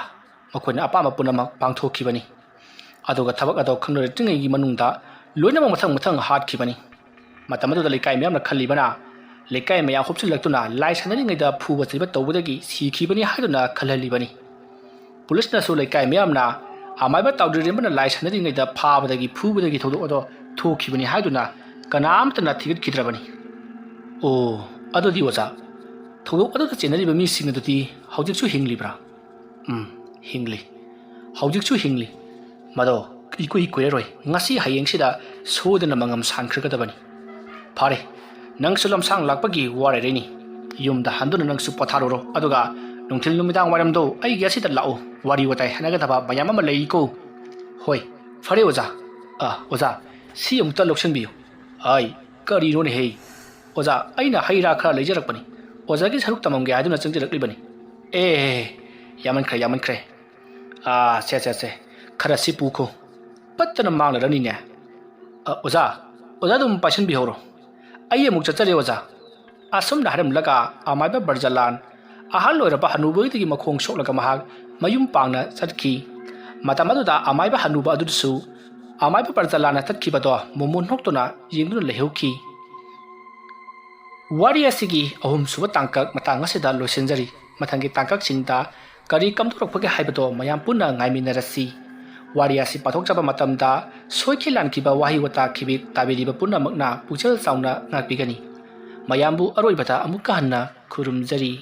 ꯃꯈꯣꯏꯅ ꯑꯄꯥꯝꯕ ꯄꯨꯝꯅꯃꯛ ꯄꯥꯡꯊꯣꯛꯈꯤꯕꯅꯤ ꯑꯗꯨꯒ ꯊꯕꯛ ꯑꯗꯨ ꯈꯪꯅꯔꯛꯇ꯭ꯔꯤꯉꯩꯒꯤ ꯃꯅꯨꯡꯗ ꯂꯣꯏꯅꯃꯛ ꯃꯊꯪ ꯍꯥꯠꯈꯤꯕꯅꯤ ꯃꯇꯝ ꯑꯗꯨꯗ ꯂꯩꯀꯥꯏ ꯃꯌꯥꯝꯅ ꯈꯜꯂꯤꯕꯅ ꯂꯩꯀꯥꯏ ꯃꯌꯥꯝ ꯍꯨꯞꯆꯤꯜꯂꯛꯇꯨꯅ ꯂꯥꯏ ꯁꯥꯟꯅꯔꯤꯉꯩꯗ ꯐꯨꯕ ꯆꯩꯕ ꯇꯧꯕꯗꯒꯤ ꯁꯤꯈꯤꯕꯅꯤ ꯍꯥꯏꯗꯨꯅ ꯈꯜꯍꯜꯂꯤꯕꯅꯤ ꯄꯨꯂꯤꯁꯅꯁꯨ ꯂꯩꯀꯥꯏ ꯃꯌꯥꯝꯅ ꯑꯃꯥꯏꯕ ꯇꯥꯎꯗ꯭ꯔꯤꯔꯦꯝꯕꯅ ꯂꯥꯏ ꯁꯥꯟꯅꯔꯤꯉꯩꯗ ꯐꯥꯕꯗꯒꯤ ꯐꯨꯕꯗꯒꯤ ꯊꯧꯗꯣꯛ ꯑꯗꯣ ꯊꯣꯛꯈꯤꯕꯅꯤ ꯍꯥꯏꯗꯨꯅ ꯀꯅꯥꯝꯇꯅ ꯊꯤꯒꯠꯈꯤꯗ꯭ꯔꯕꯅꯤ ꯑꯣ ꯑꯗꯨꯗꯤ ꯑꯣꯖꯥ ꯊꯧꯗꯣꯛ ꯑꯗꯨꯗ ꯆꯦꯟꯅꯔꯤꯕ ꯃꯤꯁꯤꯡ ꯑꯗꯨꯗꯤ ꯍꯧꯖꯤꯛꯁꯨ ꯍꯤꯡꯂꯤꯕ꯭ꯔꯥ ꯍꯤꯡꯂꯤ ꯍꯧꯖꯤꯛꯁꯨ ꯍꯤꯡꯂꯤ ꯃꯗꯣ ꯏꯀꯨꯏ ꯀꯨꯏꯔꯔꯣꯏ ꯉꯁꯤ ꯍꯌꯦꯡꯁꯤꯗ ꯁꯣꯏꯗꯅ ꯃꯉꯝ ꯁꯥꯟꯈ꯭ꯔꯒꯗꯕꯅꯤ ꯐꯔꯦ ꯅꯪꯁꯨ ꯂꯝꯁꯥꯡ ꯂꯥꯛꯄꯒꯤ ꯋꯥꯔꯩꯔꯩꯅꯤ ꯌꯨꯝꯗ ꯍꯟꯗꯨꯅ ꯅꯪꯁꯨ ꯄꯣꯊꯥꯔꯨꯔꯣ ꯑꯗꯨꯒ ꯅꯨꯡꯊꯤꯜ ꯅꯨꯃꯤꯗꯥꯡ ꯋꯥꯏꯔꯝꯗꯣ ꯑꯩꯒꯤ ꯑꯁꯤꯗ ꯂꯥꯛꯎ ꯋꯥꯔꯤ ꯋꯥꯇꯥꯏ ꯍꯥꯏꯅꯒꯗꯕ ꯃꯌꯥꯝ ꯑꯃ ꯂꯩꯀꯣ ꯍꯣꯏ ꯐꯔꯦ ꯑꯣꯖꯥ ꯑꯣꯖꯥ ꯁꯤ ꯑꯃꯨꯛꯇ ꯂꯧꯁꯤꯟꯕꯤꯌꯨ ꯑꯩ ꯀꯔꯤꯅꯣꯅꯦꯍꯦ ꯑꯣꯖꯥ ꯑꯩꯅ ꯍꯩ ꯔꯥ ꯈꯔ ꯂꯩꯖꯔꯛꯄꯅꯤ ꯑꯣꯖꯥꯒꯤ ꯁꯔꯨꯛ ꯇꯝꯃꯝꯒꯦ ꯍꯥꯏꯗꯨꯅ ꯆꯪꯖꯔꯛꯂꯤꯕꯅꯤ ꯌꯥꯝꯃꯟꯈ꯭ꯔꯦ ꯁꯦ ꯈꯔ ꯁꯤ ꯄꯨꯈꯣ ꯄꯠꯇꯅ ꯃꯥꯡꯂꯔꯅꯤꯅꯦ ꯑꯣꯖꯥ ꯑꯗꯨꯝ ꯄꯥꯏꯁꯟꯕꯤꯍꯧꯔꯣ ꯑꯩ ꯑꯃꯨꯛ ꯆꯠꯆꯔꯦ ꯑꯣꯖꯥ ꯑꯁꯨꯝꯅ ꯍꯥꯏꯔꯝꯂꯒ ꯑꯃꯥꯏꯕ ꯕꯔꯖꯂꯥꯜ ꯑꯍꯜ ꯑꯣꯏꯔꯕ ꯍꯅꯨꯕꯒꯤꯗꯒꯤ ꯃꯈꯣꯡ ꯁꯣꯛꯂꯒ ꯃꯍꯥꯛ ꯃꯌꯨꯝ ꯄꯥꯡꯅ ꯆꯠꯈꯤ ꯃꯇꯝ ꯑꯗꯨꯗ ꯑꯃꯥꯏꯕ ꯍꯅꯨꯕ ꯑꯗꯨꯁꯨ ꯑꯃꯥꯏꯕ ꯕꯔꯖꯂꯥꯜꯅ ꯆꯠꯈꯤꯕꯗꯣ ꯃꯣꯃꯣꯟ ꯅꯣꯛꯇꯨꯅ ꯌꯦꯡꯗꯨꯅ ꯂꯩꯍꯧꯈꯤ ꯋꯥꯔꯤ ꯑꯁꯤꯒꯤ ꯑꯍꯨꯝꯁꯨꯕ ꯇꯥꯡꯀꯛ ꯃꯇꯥꯡ ꯑꯁꯤꯗ ꯂꯣꯏꯁꯤꯟꯖꯔꯤ ꯃꯊꯪꯒꯤ ꯇꯥꯡꯀꯛꯁꯤꯡꯗ ꯀꯔꯤ ꯀꯝꯗꯧꯔꯛꯄꯒꯦ ꯍꯥꯏꯕꯗꯣ ꯃꯌꯥꯝ ꯄꯨꯟꯅ ꯉꯥꯏꯃꯤꯟꯅꯔꯁꯤ ꯋꯥꯔꯤ ꯑꯁꯤ ꯄꯥꯊꯣꯛꯆꯕ ꯃꯇꯝꯗ ꯁꯣꯏꯈꯤ ꯂꯥꯟꯈꯤꯕ ꯋꯥꯍꯩ ꯋꯥꯇꯥ ꯇꯥꯕꯤꯔꯤꯕ ꯄꯨꯝꯅꯃꯛꯅ ꯄꯨꯛꯆꯦꯜ ꯆꯥꯎꯅ ꯉꯥꯛꯄꯤꯒꯅꯤ ꯃꯌꯥꯝꯕꯨ ꯑꯔꯣꯏꯕꯗ ꯑꯃꯨꯛꯀ ꯍꯟꯅ ꯈꯨꯔꯨꯝꯖꯔꯤ